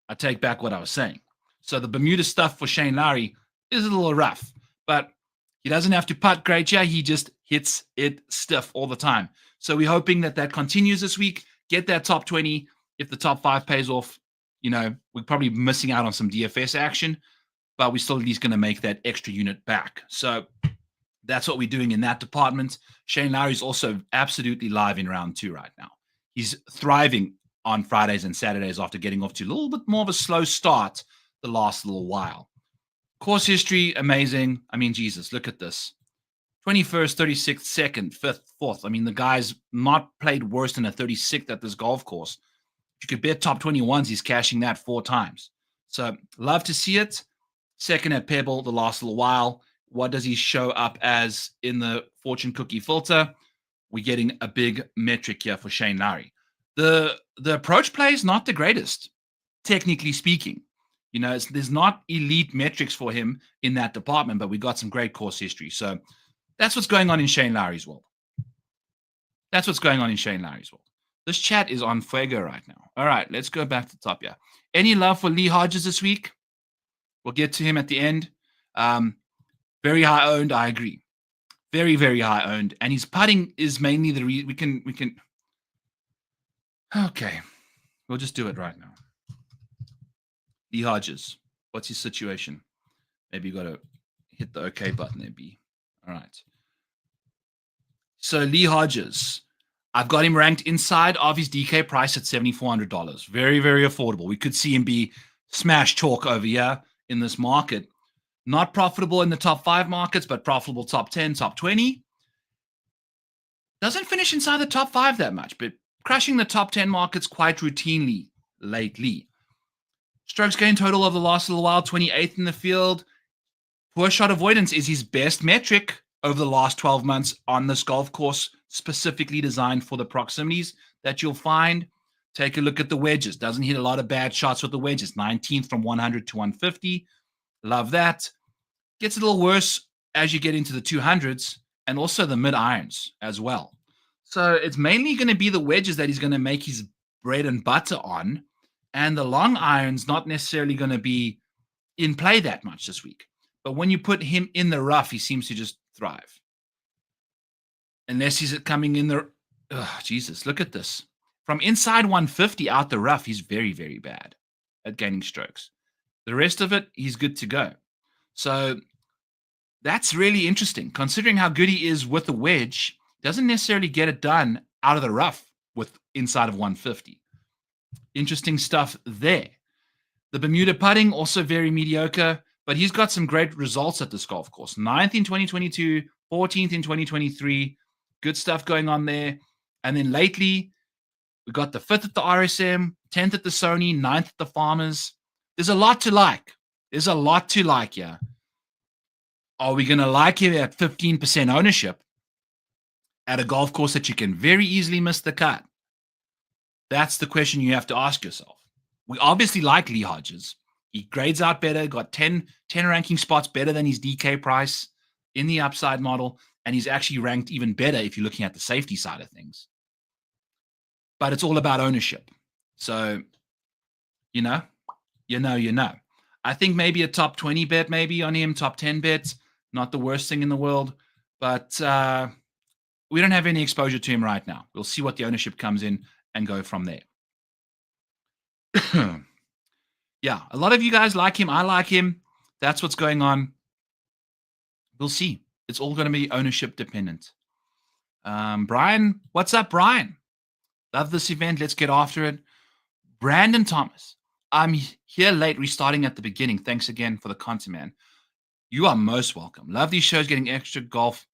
I take back what I was saying. So the Bermuda stuff for Shane Lowry is a little rough, but he doesn't have to putt great here. He just hits it stiff all the time. So we're hoping that continues this week. Get that top 20. If the top 5 pays off, we're probably missing out on some DFS action, but we're still at least going to make that extra unit back. So that's what we're doing in that department. Shane Lowry is also absolutely live in round 2 right now. He's thriving on Fridays and Saturdays after getting off to a little bit more of a slow start the last little while. Course history, amazing. Jesus, look at this. 21st, 36th, 2nd, 5th, 4th. The guy's not played worse than a 36th at this golf course. If you could bet top 21s, he's cashing that 4 times. So love to see it. 2nd at Pebble the last little while. What does he show up as in the fortune cookie filter? We're getting a big metric here for Shane Lowry. The approach play is not the greatest, technically speaking. There's not elite metrics for him in that department, but we got some great course history. So that's what's going on in Shane Lowry's world. That's what's going on in Shane Lowry's world. This chat is on fuego right now. All right, let's go back to the top here. Any love for Lee Hodges this week? We'll get to him at the end. Very high owned, I agree. Very, very high owned. And his putting is mainly the reason we can. Okay. We'll just do it right now. Lee Hodges. What's his situation? Maybe you got to hit the OK button there, B. All right. So Lee Hodges, I've got him ranked inside of his DK price at $7,400. Very, very affordable. We could see him be smash talk over here in this market. Not profitable in the top 5 markets, but profitable top 10, top 20. Doesn't finish inside the top 5 that much, but crushing the top 10 markets quite routinely lately. Strokes gain total over the last little while, 28th in the field. Poor shot avoidance is his best metric over the last 12 months on this golf course, specifically designed for the proximities that you'll find. Take a look at the wedges. Doesn't hit a lot of bad shots with the wedges. 19th from 100 to 150. Love that. Gets a little worse as you get into the 200s and also the mid irons as well. So it's mainly going to be the wedges that he's going to make his bread and butter on. And the long irons not necessarily going to be in play that much this week. But when you put him in the rough, he seems to just thrive. Unless he's coming in the... Jesus, look at this. From inside 150 out the rough, he's very, very bad at gaining strokes. The rest of it, he's good to go. So that's really interesting. Considering how good he is with the wedge, doesn't necessarily get it done out of the rough with inside of 150. Interesting stuff there. The Bermuda putting, also very mediocre, but he's got some great results at this golf course. 9th in 2022, 14th in 2023. Good stuff going on there. And then lately, we got the 5th at the RSM, 10th at the Sony, 9th at the Farmers. There's a lot to like. There's a lot to like here. Are we going to like him at 15% ownership at a golf course that you can very easily miss the cut? That's the question you have to ask yourself. We obviously like Lee Hodges. He grades out better, got 10 ranking spots better than his DK price in the upside model, and he's actually ranked even better if you're looking at the safety side of things. But it's all about ownership. So, you know. I think maybe a top 20 bet maybe on him, top 10 bets, not the worst thing in the world. But we don't have any exposure to him right now. We'll see what the ownership comes in and go from there. Yeah, a lot of you guys like him. I like him. That's what's going on. We'll see. It's all going to be ownership dependent. Brian, what's up, Brian? Love this event. Let's get after it. Brandon Thomas, I'm here late, restarting at the beginning. Thanks again for the content, man. You are most welcome. Love these shows, getting extra golf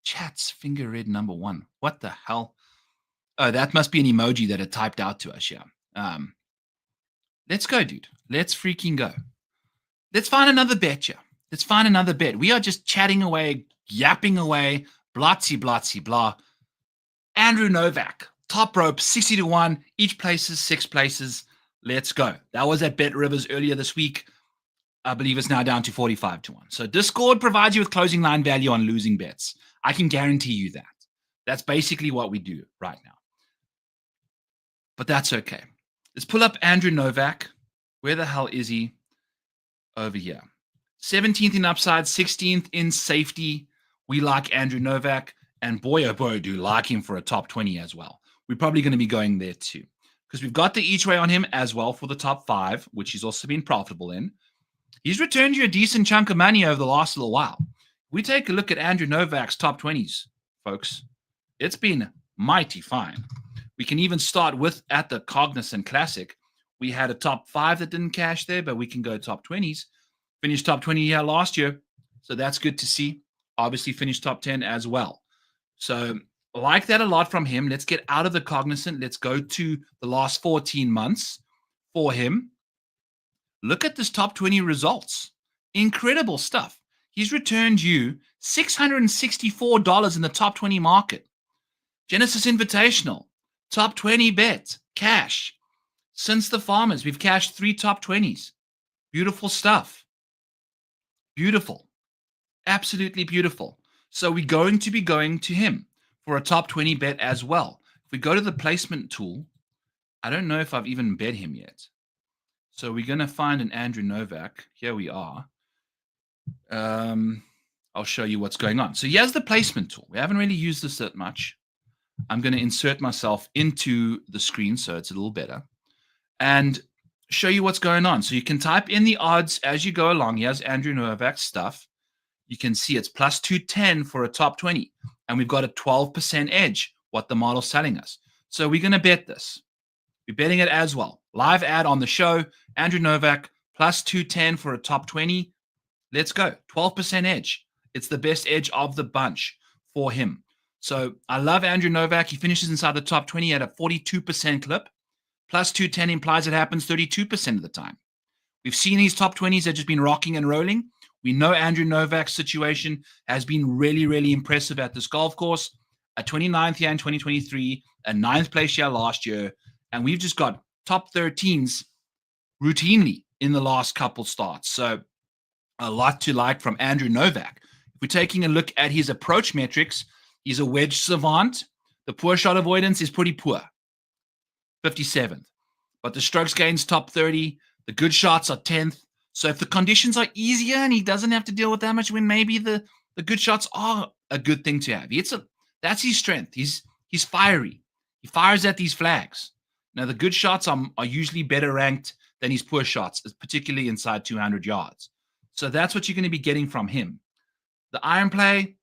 chats. Finger red number 1. What the hell? Oh, that must be an emoji that it typed out to us. Yeah. Let's go, dude. Let's freaking go. Let's find another bet, yeah. Let's find another bet. We are just chatting away, yapping away, blah. Andrew Novak, top rope, 60 to 1. Each places, 6 places. Let's go. That was at Bet Rivers earlier this week. I believe it's now down to 45 to 1. So Discord provides you with closing line value on losing bets. I can guarantee you that. That's basically what we do right now. But that's okay. Let's pull up Andrew Novak. Where the hell is he? Over here. 17th in upside, 16th in safety. We like Andrew Novak. And boy, oh boy, do like him for a top 20 as well. We're probably going to be going there too. Because we've got the each way on him as well for the top 5, which he's also been profitable in. He's returned you a decent chunk of money over the last little while. We take a look at Andrew Novak's top 20s, folks. It's been mighty fine. We can even start with at the Cognizant Classic. We had a top 5 that didn't cash there, but we can go top 20s. Finished top 20 here last year, so that's good to see. Obviously finished top 10 as well. So I like that a lot from him. Let's get out of the Cognizant. Let's go to the last 14 months for him. Look at this top 20 results. Incredible stuff. he's returned you $664 in the top 20 market. Genesis Invitational, top 20 bet, cash. Since the Farmers, we've cashed 3 top 20s. Beautiful stuff. Beautiful. Absolutely beautiful. So we're going to be going to him for a top 20 bet as well. If we go to the placement tool, I don't know if I've even bet him yet. So we're going to find an Andrew Novak. Here we are. I'll show you what's going on. So here's the placement tool. We haven't really used this that much. I'm going to insert myself into the screen so it's a little better and show you what's going on. So you can type in the odds as you go along. Here's Andrew Novak's stuff. You can see it's plus 210 for a top 20. And we've got a 12% edge, what the model's telling us. So we're going to bet this. We're betting it as well. Live ad on the show. Andrew Novak, plus 210 for a top 20. Let's go. 12% edge. It's the best edge of the bunch for him. So I love Andrew Novak. He finishes inside the top 20 at a 42% clip. Plus 210 implies it happens 32% of the time. We've seen these top 20s that have just been rocking and rolling. We know Andrew Novak's situation has been really, really impressive at this golf course. A 29th year in 2023, a 9th place year last year, and we've just got top 13s routinely in the last couple starts. So a lot to like from Andrew Novak. If we're taking a look at his approach metrics, he's a wedge savant. The poor shot avoidance is pretty poor, 57th. But the strokes gains top 30. The good shots are 10th. So if the conditions are easier and he doesn't have to deal with that much wind, maybe the good shots are a good thing to have. That's his strength. He's fiery. He fires at these flags. Now, the good shots are usually better ranked than his poor shots, particularly inside 200 yards. So that's what you're going to be getting from him. The iron play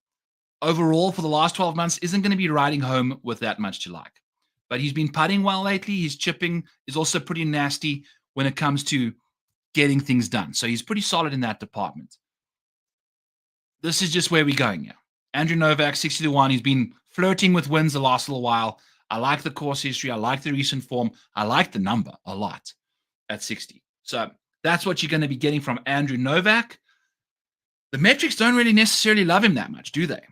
overall for the last 12 months isn't going to be riding home with that much to like. But he's been putting well lately. His chipping is also pretty nasty when it comes to getting things done. So he's pretty solid in that department. This is just where we're going now. Andrew Novak, 60-1. He's been flirting with wins the last little while. I like the course history. I like the recent form. I like the number a lot at 60. So that's what you're going to be getting from Andrew Novak. The metrics don't really necessarily love him that much, do they?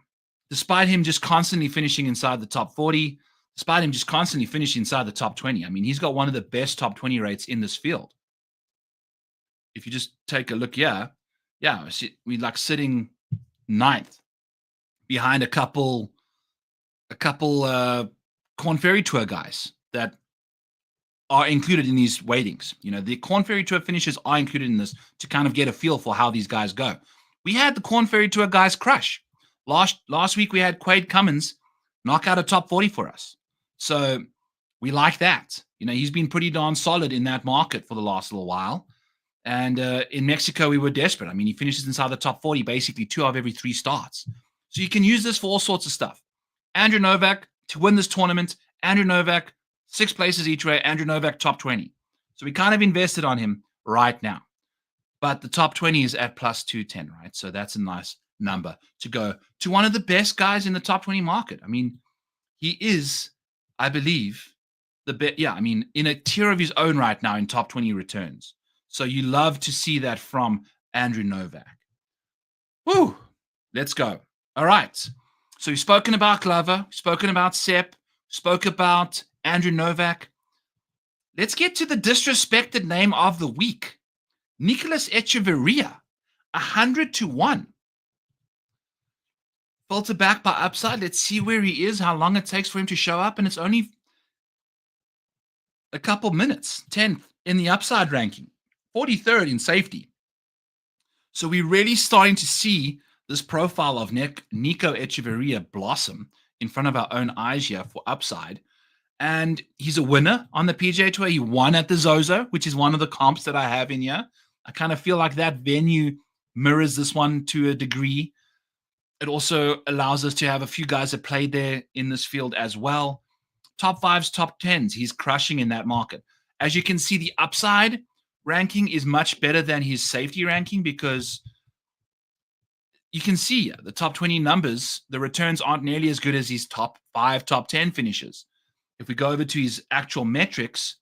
Despite him just constantly finishing inside the top 40, despite him just constantly finishing inside the top 20. I mean, he's got one of the best top 20 rates in this field. If you just take a look here, yeah, we're like sitting 9th behind a couple Corn Ferry Tour guys that are included in these weightings. You know, the Corn Ferry Tour finishes are included in this to kind of get a feel for how these guys go. We had the Corn Ferry Tour guys crush. Last week we had Quade Cummins knock out a top 40 for us. So we like that. You know, he's been pretty darn solid in that market for the last little while. And in Mexico, we were desperate. I mean, he finishes inside the top 40, basically 2 of every 3 starts. So you can use this for all sorts of stuff. Andrew Novak to win this tournament. Andrew Novak, 6 places each way. Andrew Novak, top 20. So we kind of invested on him right now. But the top 20 is at plus 210, right? So that's a nice number to go to one of the best guys in the top 20 market. I mean, he is, I believe, the best. Yeah, I mean, in a tier of his own right now in top 20 returns. So you love to see that from Andrew Novak. Woo! Let's go. All right. So we've spoken about Glover, we've spoken about Sepp, spoke about Andrew Novak. Let's get to the disrespected name of the week. Nicholas Echeverria, 100-1. Filter back by upside. Let's see where he is, how long it takes for him to show up, and it's only a couple minutes. 10th in the upside ranking. 43rd in safety. So we're really starting to see this profile of Nico Echeverria blossom in front of our own eyes here for upside. And he's a winner on the PGA Tour. He won at the Zozo, which is one of the comps that I have in here. I kind of feel like that venue mirrors this one to a degree. It also allows us to have a few guys that played there in this field as well. Top 5s, top 10s. He's crushing in that market. As you can see, the upside ranking is much better than his safety ranking because you can see the top 20 numbers, the returns aren't nearly as good as his top 5, top 10 finishes. If we go over to his actual metrics,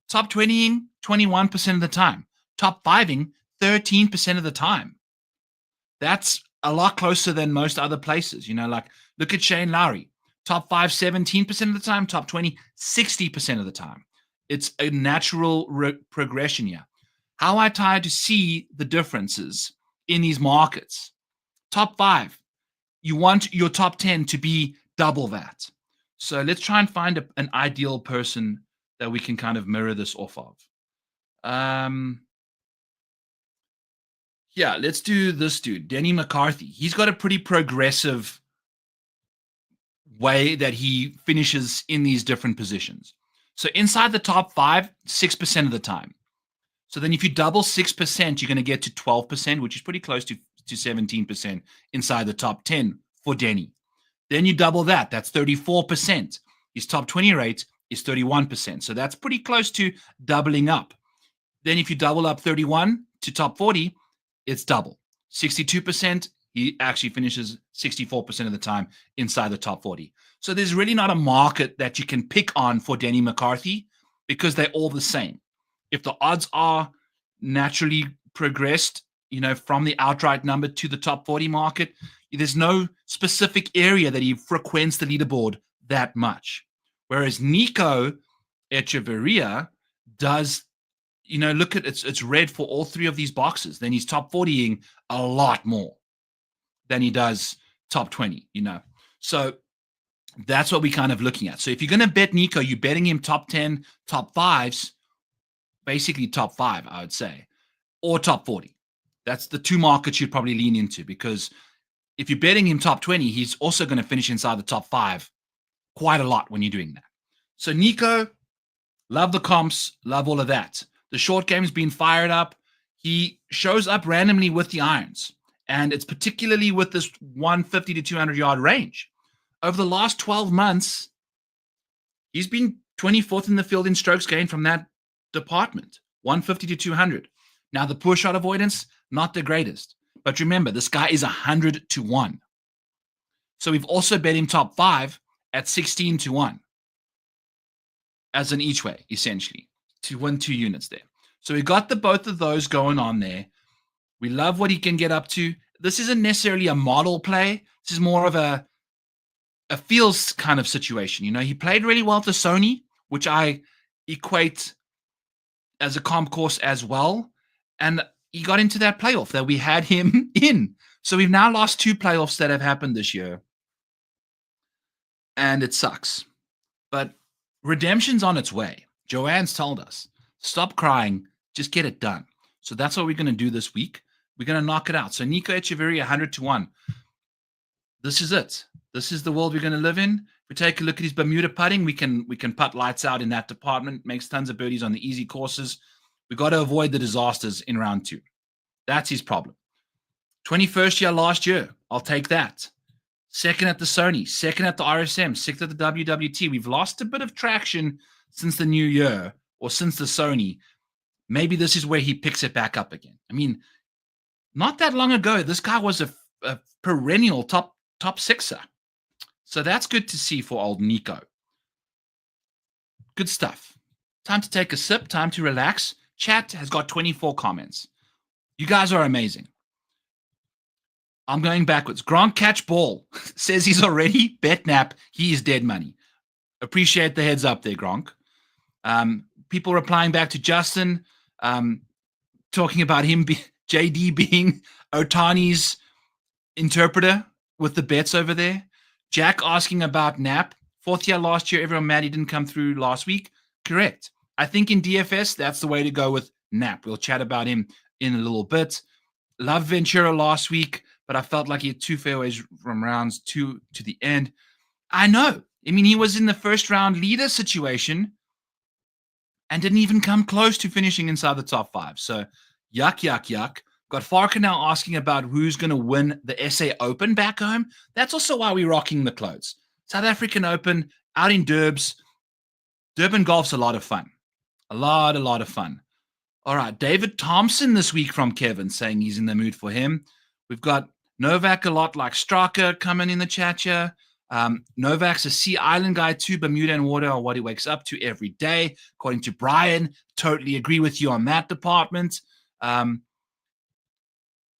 top 20ing 21% of the time, top 5ing 13% of the time. That's a lot closer than most other places. Like look at Shane Lowry. Top 5, 17% of the time. Top 20, 60% of the time. It's a natural progression here. How I try to see the differences in these markets. Top 5, you want your top 10 to be double that. So let's try and find an ideal person that we can kind of mirror this off of. Yeah, let's do this dude, Denny McCarthy. He's got a pretty progressive way that he finishes in these different positions. So inside the top 5, 6% of the time. So then if you double 6%, you're going to get to 12%, which is pretty close to 17% inside the top 10 for Denny. Then you double that. That's 34%. His top 20 rate is 31%. So that's pretty close to doubling up. Then if you double up 31 to top 40, it's double. 62%, he actually finishes 64% of the time inside the top 40. So there's really not a market that you can pick on for Denny McCarthy because they're all the same. If the odds are naturally progressed, from the outright number to the top 40 market, there's no specific area that he frequents the leaderboard that much. Whereas Nico Echeverria does, look at it's red for all 3 of these boxes. Then he's top 40ing a lot more than he does top 20, So that's what we're kind of looking at. So if you're going to bet Nico, you're betting him top 10, top 5s, basically top 5, I would say, or top 40. That's the 2 markets you'd probably lean into, because if you're betting him top 20, he's also going to finish inside the top 5 quite a lot when you're doing that. So Nico, love the comps, love all of that. The short game's been fired up. He shows up randomly with the irons, and it's particularly with this 150 to 200 yard range. Over the last 12 months, he's been 24th in the field in strokes gained from that department, 150 to 200. Now, the poor shot avoidance, not the greatest. But remember, this guy is 100 to 1. So we've also bet him top 5 at 16 to 1 as an each way, essentially, to win 2 units there. So we got the both of those going on there. We love what he can get up to. This isn't necessarily a model play. This is more of a feels kind of situation. He played really well to Sony, which I equate as a comp course as well. And he got into that playoff that we had him in. So we've now lost 2 playoffs that have happened this year. And it sucks. But redemption's on its way. Joanne's told us, stop crying, just get it done. So that's what we're going to do this week. We're going to knock it out. So Nico Echeverria, 100 to 1. This is it. This is the world we're going to live in. If we take a look at his Bermuda putting, we can putt lights out in that department, makes tons of birdies on the easy courses. We got to avoid the disasters in round 2. That's his problem. 21st year last year, I'll take that. Second at the Sony, second at the RSM, sixth at the WWT. We've lost a bit of traction since the new year or since the Sony. Maybe this is where he picks it back up again. I mean, not that long ago, this guy was a perennial top 6er. So that's good to see for old Nico. Good stuff. Time to take a sip, time to relax. Chat has got 24 comments. You guys are amazing. I'm going backwards. Gronk catch ball says he's already bet nap. He is dead money. Appreciate the heads up there, Gronk. People replying back to Justin, talking about him, JD being Otani's interpreter with the bets over there. Jack asking about Nap. 4th year last year, everyone mad he didn't come through last week. Correct. I think in DFS, that's the way to go with Nap. We'll chat about him in a little bit. Love Ventura last week, but I felt like he had 2 fairways from rounds 2 to the end. I know. I mean, he was in the first round leader situation and didn't even come close to finishing inside the top 5. So, yuck. Got Farker now asking about who's going to win the SA Open back home. That's also why we're rocking the clothes. South African Open out in Durbs. Durban golf's a lot of fun. A lot of fun. All right, David Thompson this week from Kevin saying he's in the mood for him. We've got Novak a lot like Straka coming in the chat here. Novak's a Sea Island guy too. Bermuda and water are what he wakes up to every day. According to Brian, totally agree with you on that department.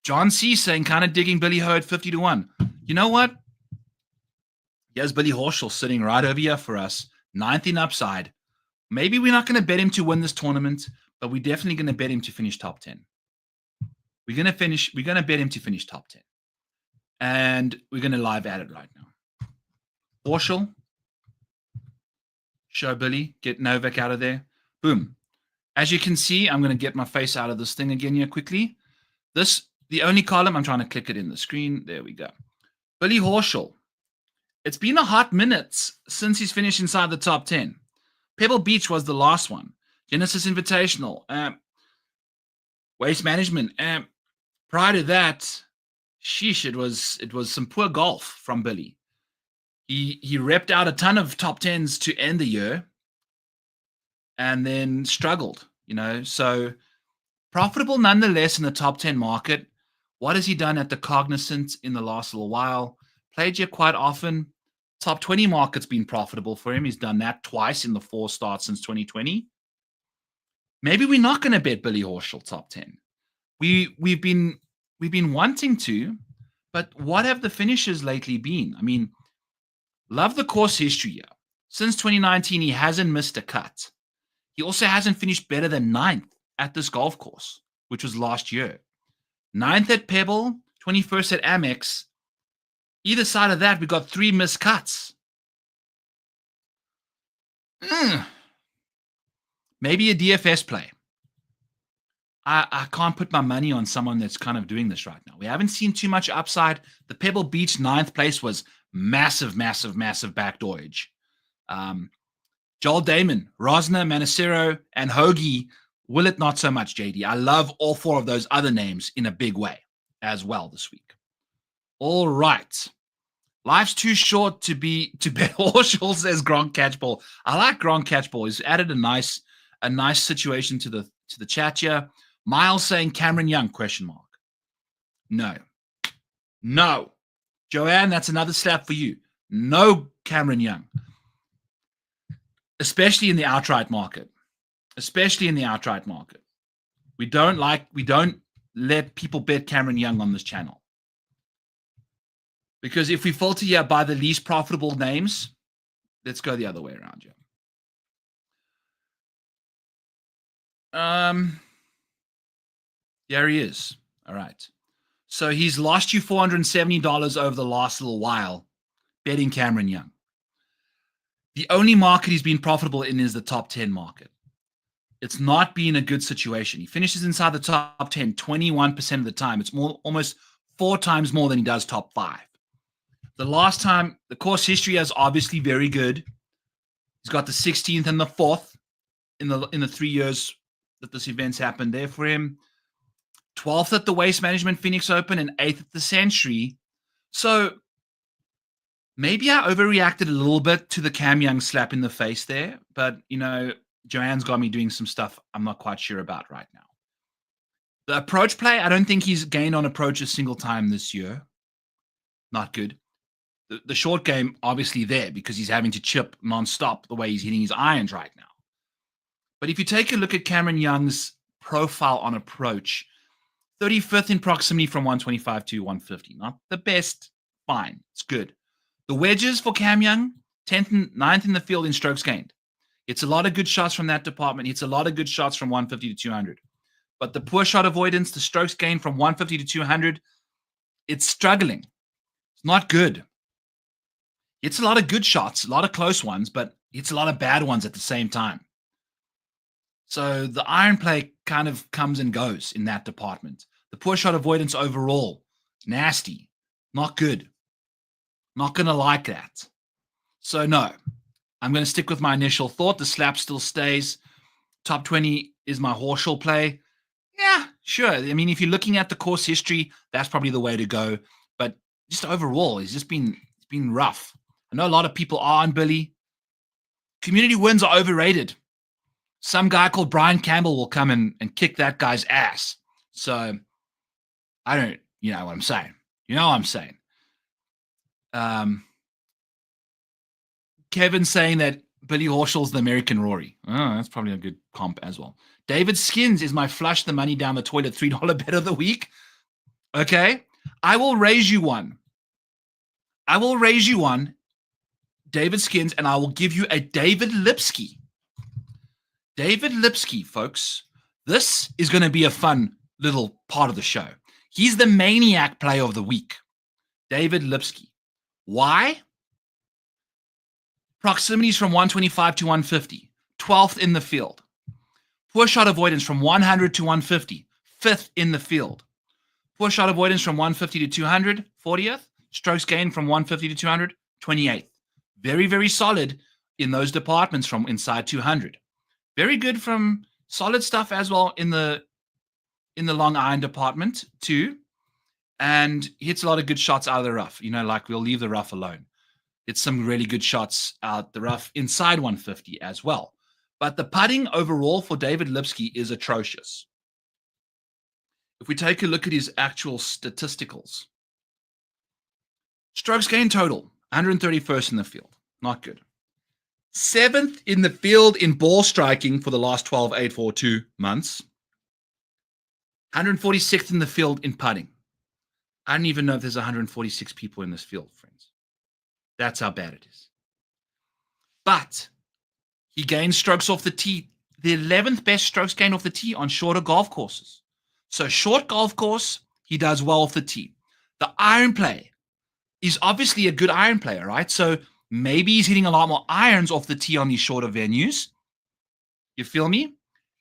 John C saying kind of digging Billy Ho at 50 to 1. You know what? Here's Billy Horschel sitting right over here for us, 9th in upside. Maybe we're not going to bet him to win this tournament, but we're definitely going to bet him to finish top 10. We're going to bet him to finish top 10. And we're going to live at it right now. Horschel, show Billy, get Novak out of there. Boom. As you can see, I'm going to get my face out of this thing again here quickly. The only column, I'm trying to click it in the screen. There we go. Billy Horschel. It's been a hot minute since he's finished inside the top 10. Pebble Beach was the last one. Genesis Invitational. Waste Management. Prior to that, sheesh, it was some poor golf from Billy. He repped out a ton of top 10s to end the year and then struggled, So profitable nonetheless in the top 10 market. What has he done at the Cognizant in the last little while? Played here quite often. Top 20 market's been profitable for him. He's done that twice in the 4 starts since 2020. Maybe we're not going to bet Billy Horschel top 10. We've been wanting to, but what have the finishes lately been? I mean, love the course history here. Since 2019, he hasn't missed a cut. He also hasn't finished better than 9th at this golf course, which was last year. 9th at Pebble, 21st at Amex. Either side of that, we got 3 missed cuts. Maybe a DFS play. I can't put my money on someone that's kind of doing this right now. We haven't seen too much upside. The Pebble Beach 9th place was massive backdoorage. Joel Damon, Rosner, Manacero, and Hoagie. Will it not so much, JD? I love all 4 of those other names in a big way as well this week. All right. Life's too short to bet Horschel, says Gronk Catchball. I like Gronk Catchball. He's added a nice situation to the chat here. Miles saying Cameron Young, ? No. Joanne, that's another slap for you. No Cameron Young. Especially in the outright market. We don't let people bet Cameron Young on this channel. Because if we filter here by the least profitable names, let's go the other way around here. There he is. All right. So he's lost you $470 over the last little while betting Cameron Young. The only market he's been profitable in is the top 10 market. It's not been a good situation. He finishes inside the top 10 21% of the time. It's almost 4 times more than he does top 5. The last time, the course history is obviously very good. He's got the 16th and the 4th in the 3 years that this event's happened there for him. 12th at the Waste Management Phoenix Open and 8th at the Century. So maybe I overreacted a little bit to the Cam Young slap in the face there. But, Joanne's got me doing some stuff I'm not quite sure about right now. The approach play, I don't think he's gained on approach a single time this year. Not good. The short game, obviously there because he's having to chip nonstop the way he's hitting his irons right now. But if you take a look at Cameron Young's profile on approach, 35th in proximity from 125 to 150. Not the best. Fine. It's good. The wedges for Cam Young, 10th and 9th in the field in strokes gained. It's a lot of good shots from that department. It's a lot of good shots from 150 to 200. But the poor shot avoidance, the strokes gained from 150 to 200, it's struggling. It's not good. It's a lot of good shots, a lot of close ones, but it's a lot of bad ones at the same time. So the iron play kind of comes and goes in that department. The poor shot avoidance overall, nasty, not good. Not going to like that. So no, I'm going to stick with my initial thought. The slap still stays. Top 20 is my Horschel play. Yeah, sure. I mean, if you're looking at the course history, that's probably the way to go. But just overall, it's been rough. I know a lot of people are on Billy. Community wins are overrated. Some guy called Brian Campbell will come and kick that guy's ass. So I don't, you know what I'm saying. You know what I'm saying. Kevin saying that Billy Horschel's the American Rory. Oh, that's probably a good comp as well. David Skins is my flush the money down the toilet $3 bet of the week. Okay? I will raise you one. David Skins, and I will give you a David Lipsky. David Lipsky, folks. This is going to be a fun little part of the show. He's the maniac player of the week. David Lipsky. Why? Proximities from 125 to 150. 12th in the field. Poor shot avoidance from 100 to 150. 5th in the field. Poor shot avoidance from 150 to 200. 40th. Strokes gained from 150 to 200. 28th. Very, very solid in those departments from inside 200. Very good from solid stuff as well in the long iron department too. And hits a lot of good shots out of the rough. Like we'll leave the rough alone. It's some really good shots out the rough inside 150 as well. But the putting overall for David Lipsky is atrocious. If we take a look at his actual statisticals. Strokes gained total, 131st in the field. Not good. 7th in the field in ball striking for the last 12 842 months. 146th in the field in putting. I don't even know if there's 146 people in this field, friends. That's how bad it is. But he gains strokes off the tee. The 11th best strokes gained off the tee on shorter golf courses. So short golf course, he does well off the tee. The iron play is obviously a good iron player, right? So maybe he's hitting a lot more irons off the tee on these shorter venues. You feel me?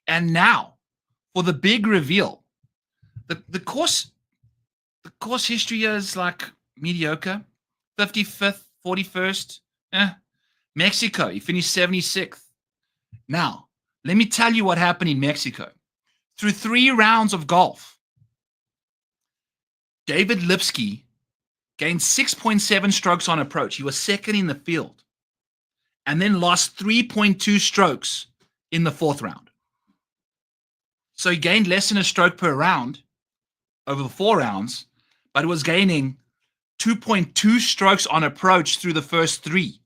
And now for the big reveal. The course history is like mediocre. 55th, 41st. Mexico, he finished 76th. Now, let me tell you what happened in Mexico. Through 3 rounds of golf, David Lipsky gained 6.7 strokes on approach. He was second in the field. And then lost 3.2 strokes in the 4th round. So he gained less than a stroke per round over the 4 rounds, but it was gaining 2.2 strokes on approach through the first 3.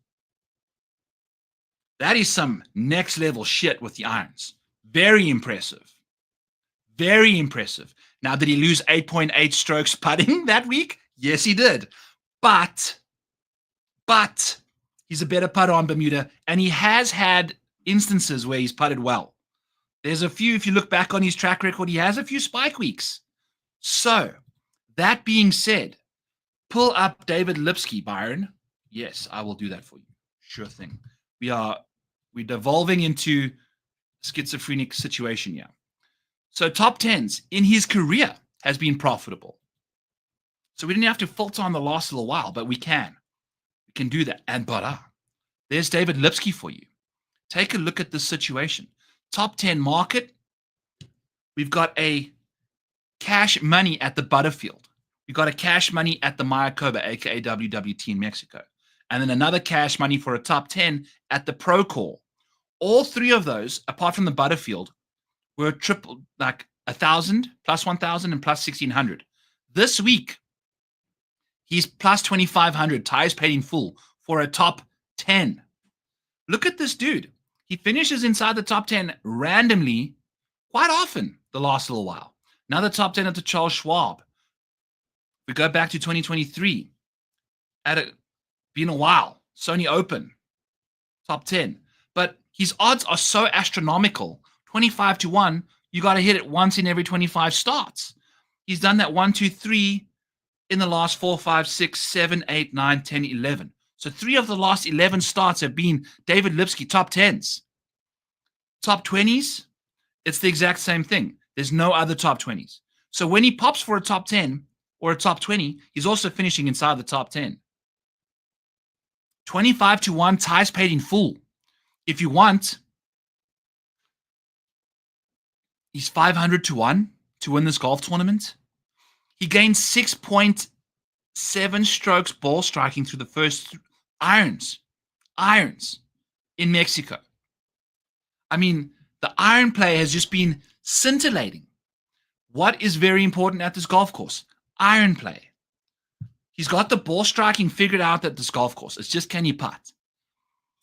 That is some next level shit with the irons. Very impressive. Very impressive. Now, did he lose 8.8 strokes putting that week? Yes, he did. But he's a better putter on Bermuda, and he has had instances where he's putted well. There's a few, if you look back on his track record, he has a few spike weeks. So, that being said, pull up David Lipsky, Byron. Yes, I will do that for you. Sure thing. We're devolving into schizophrenic situation here. So top 10s in his career has been profitable. So we didn't have to filter on the last little while, but we can. We can do that. And there's David Lipsky for you. Take a look at this situation. Top 10 market. We've got a cash money at the Butterfield. We've got a cash money at the Mayo, aka WWT in Mexico. And then another cash money for a top 10 at the Pro Call. All 3 of those, apart from the Butterfield, were triple, like 1,000, plus 1,000, and plus 1,600. This week, he's plus 2,500, tires paid in full for a top 10. Look at this dude. He finishes inside the top 10 randomly quite often the last little while. Another top 10 at the Charles Schwab. We go back to 2023. Been a while. Sony Open, top 10. But his odds are so astronomical. 25 to 1, you got to hit it once in every 25 starts. He's done that 1, 2, 3 in the last 4, 5, 6, 7, 8, 9, 10, 11. So 3 of the last 11 starts have been David Lipsky top 10s. Top 20s, it's the exact same thing. There's no other top 20s. So when he pops for a top 10 or a top 20, he's also finishing inside the top 10. 25 to 1, ties paid in full. If you want, he's 500 to 1 to win this golf tournament. He gained 6.7 strokes ball striking through the first irons in Mexico. I mean, the iron play has just been scintillating. What is very important at this golf course? Iron play. He's got the ball striking figured out at this golf course. It's just, can he putt?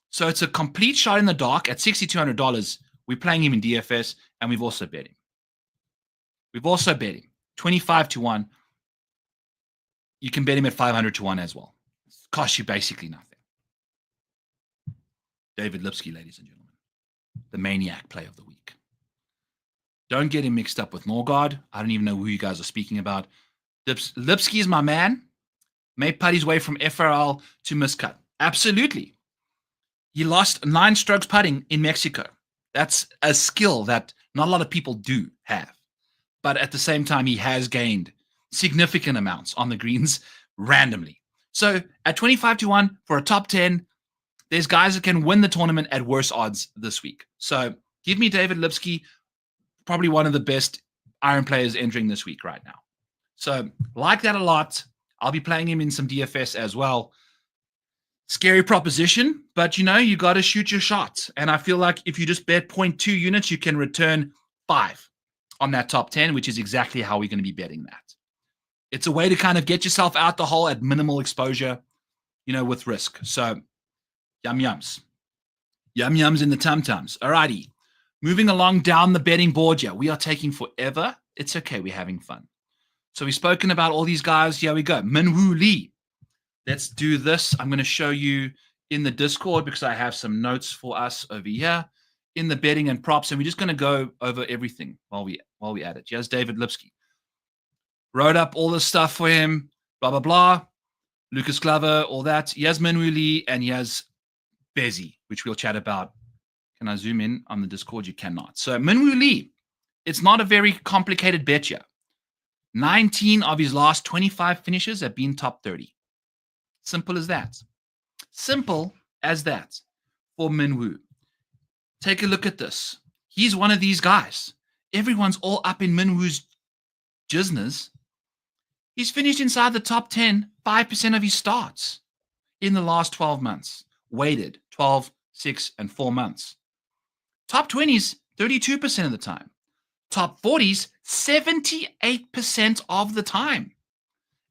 So it's a complete shot in the dark at $6,200. We're playing him in DFS, and we've also bet him. 25 to 1. You can bet him at 500 to 1 as well. Costs you basically nothing. David Lipsky, ladies and gentlemen, the maniac play of the week. Don't get him mixed up with Norgard. I don't even know who you guys are speaking about. Lipsky is my man. May putt his way from FRL to miscut. Absolutely. He lost 9 strokes putting in Mexico. That's a skill that not a lot of people do have. But at the same time, he has gained significant amounts on the greens randomly. So at 25 to 1 for a top 10, there's guys that can win the tournament at worse odds this week. So give me David Lipsky, probably one of the best iron players entering this week right now. So like that a lot. I'll be playing him in some DFS as well. Scary proposition, but you got to shoot your shots. And I feel like if you just bet 0.2 units, you can return 5 on that top 10, which is exactly how we're going to be betting that. It's a way to kind of get yourself out the hole at minimal exposure, with risk. So yum yums. Yum yums in the tum-tums. Alrighty. Moving along down the betting board here. We are taking forever. It's okay. We're having fun. So we've spoken about all these guys. Here we go. Minwoo Lee. Let's do this. I'm going to show you in the Discord because I have some notes for us over here in the betting and props. And we're just going to go over everything while we at it. Here's David Lipsky. Wrote up all this stuff for him. Blah, blah, blah. Lucas Glover, all that. He has Minwoo Lee and he has Bezzy, which we'll chat about. Can I zoom in on the Discord? You cannot. So Minwoo Lee, it's not a very complicated bet here. 19 of his last 25 finishes have been top 30. Simple as that. Simple as that for Minwoo. Take a look at this. He's one of these guys. Everyone's all up in Minwoo's jizness. He's finished inside the top 10, 5% of his starts in the last 12 months. Weighted 12, 6, and 4 months. Top 20s, 32% of the time. Top 40s, 78% of the time.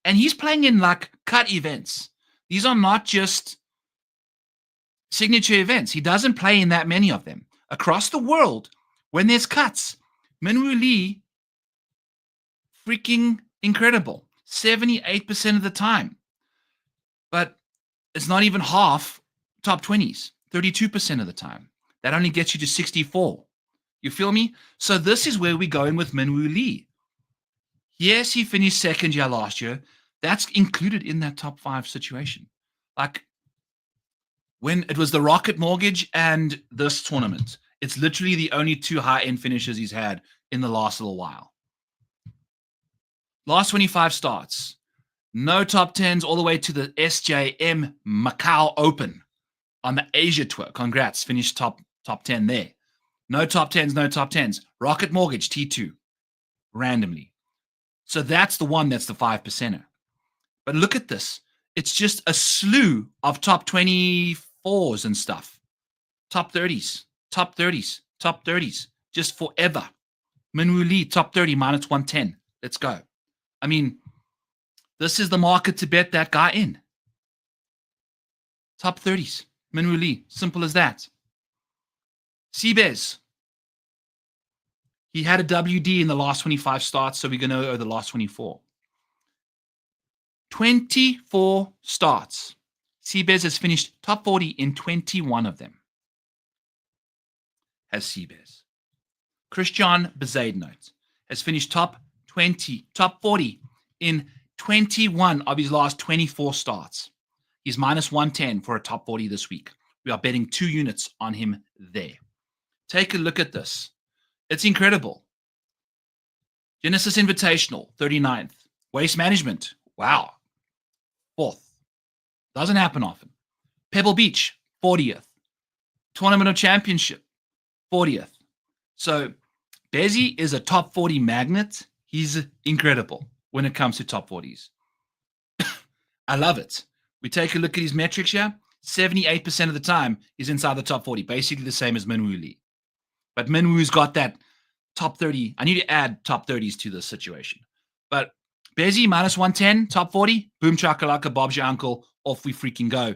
And he's playing in like cut events. These are not just signature events. He doesn't play in that many of them. Across the world, when there's cuts, Minwoo Lee, freaking incredible. 78% of the time. But it's not even half top 20s, 32% of the time. That only gets you to 64. You feel me? So this is where we're going with Minwoo Lee. Yes, he finished second year last year. That's included in that top 5 situation. Like when it was the Rocket Mortgage and this tournament, it's literally the only 2 high-end finishes he's had in the last little while. Last 25 starts. No top 10s all the way to the SJM Macau Open on the Asia Tour. Congrats. Finished top 10 there. No top 10s, no top 10s. Rocket Mortgage, T2. Randomly. So that's the one that's the 5%er. But look at this. It's just a slew of top 24s and stuff. Top 30s, top 30s, top 30s. Just forever. Minwoo Lee, top 30, minus 110. Let's go. I mean, this is the market to bet that guy in. Top 30s. Minwoo Lee. Simple as that. Seabez. He had a WD in the last 25 starts, so we're going to go over the last 24. 24 starts. Seabez has finished top 40 in 21 of them. Has Seabez. Christian Bezuidenhout has finished top 40 in 21 of his last 24 starts. He's minus 110 for a top 40 this week. We are betting 2 units on him there. Take a look at this. It's incredible. Genesis Invitational, 39th. Waste Management, wow, 4th. Doesn't happen often. Pebble Beach, 40th. Tournament of Championship, 40th. So Bezzy is a top 40 magnet. He's incredible when it comes to top 40s. I love it. We take a look at his metrics here. 78% of the time, he's inside the top 40. Basically the same as Minwoo Lee. But Minwoo's got that top 30. I need to add top 30s to this situation. But Bezzy, minus 110, top 40. Boom chakalaka, Bob's your uncle. Off we freaking go.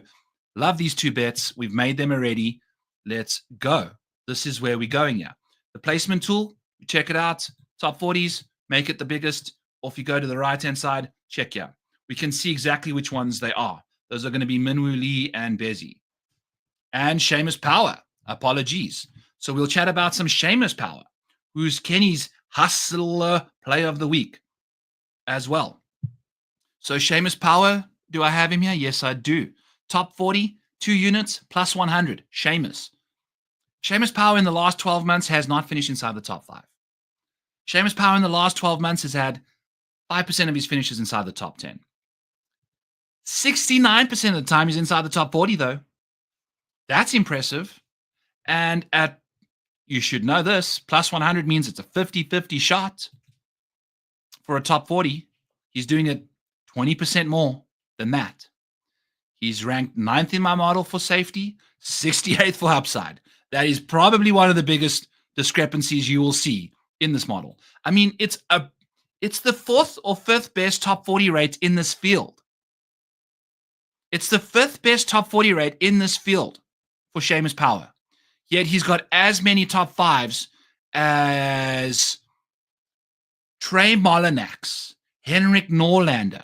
Love these 2 bets. We've made them already. Let's go. This is where we're going here. The placement tool, check it out. Top 40s, make it the biggest. Off you go to the right-hand side. Check here. we can see exactly which ones they are. Those are going to be Minwoo Lee and Bezzy. And Seamus Power. Apologies. So we'll chat about some Seamus Power, who's Kenny's Hustler Player of the Week as well. So Seamus Power, do I have him here? Yes, I do. Top 40, 2 units, plus 100. Seamus. Seamus Power in the last 12 months has not finished inside the top 5. Seamus Power in the last 12 months has had 5% of his finishes inside the top 10. 69% of the time he's inside the top 40, though. That's impressive. And you should know this, plus 100 means it's a 50-50 shot for a top 40. He's doing it 20% more than that. He's ranked 9th in my model for safety, 68th for upside. That is probably one of the biggest discrepancies you will see in this model. I mean, it's the 4th or 5th best top 40 rate in this field. It's the 5th best top 40 rate in this field for Seamus Power. Yet he's got as many top 5s as Trey Molinax, Henrik Norlander,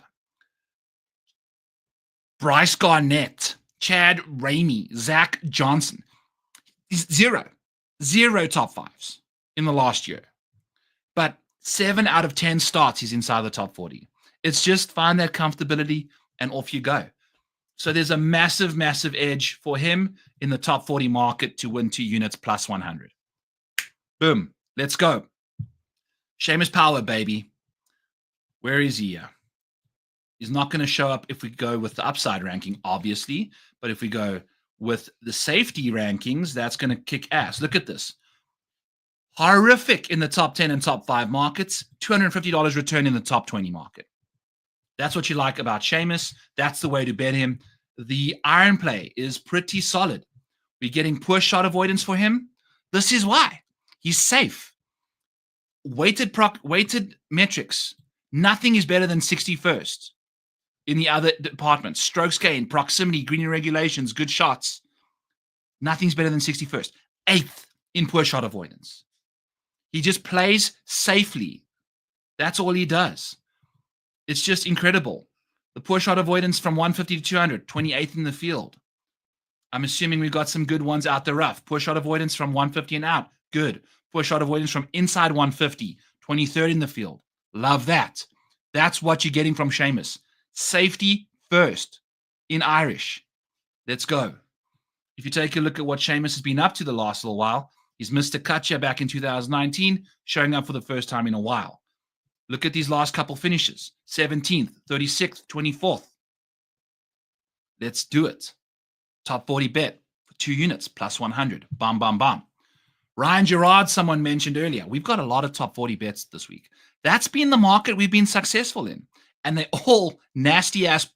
Bryce Garnett, Chad Ramey, Zach Johnson. Zero top 5s in the last year. But 7 out of 10 starts, he's inside the top 40. It's just find that comfortability and off you go. So there's a massive, massive edge for him in the top 40 market to win 2 units plus 100. Boom. Let's go. Seamus Power, baby. Where is he? He's not going to show up if we go with the upside ranking, obviously. But if we go with the safety rankings, that's going to kick ass. Look at this. Horrific in the top 10 and top 5 markets. $250 return in the top 20 market. That's what you like about Seamus. That's the way to bet him. The iron play is pretty solid. We're getting poor shot avoidance for him. This is why. He's safe. Weighted metrics. Nothing is better than 61st in the other departments. Strokes gained, proximity, green regulations, good shots. Nothing's better than 61st. 8th in poor shot avoidance. He just plays safely. That's all he does. It's just incredible. The poor shot avoidance from 150 to 200, 28th in the field. I'm assuming we've got some good ones out the rough. Poor shot avoidance from 150 and out, good. Poor shot avoidance from inside 150, 23rd in the field. Love that. That's what you're getting from Seamus. Safety first in Irish. Let's go. If you take a look at what Seamus has been up to the last little while, he's missed a cut here back in 2019, showing up for the first time in a while. Look at these last couple finishes. 17th, 36th, 24th. Let's do it. Top 40 bet for 2 units, plus 100. Bam, bam, bam. Ryan Gerard, someone mentioned earlier. We've got a lot of top 40 bets this week. That's been the market we've been successful in. And they're all nasty-ass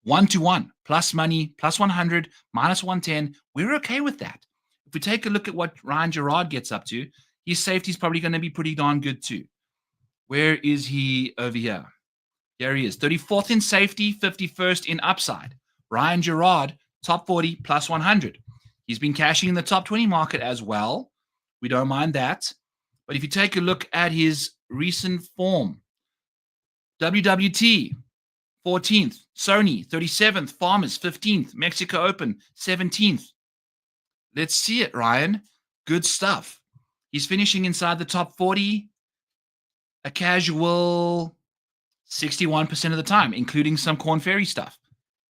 1-to-1. Plus money, plus 100, minus 110. We're okay with that. If we take a look at what Ryan Gerard gets up to, his safety is probably going to be pretty darn good too. Where is he over here? There he is. 34th in safety, 51st in upside. Ryan Gerard, top 40, plus 100. He's been cashing in the top 20 market as well. We don't mind that. But if you take a look at his recent form, WWT, 14th. Sony, 37th. Farmers, 15th. Mexico Open, 17th. Let's see it, Ryan. Good stuff. He's finishing inside the top 40. A casual 61% of the time, including some Corn Ferry stuff.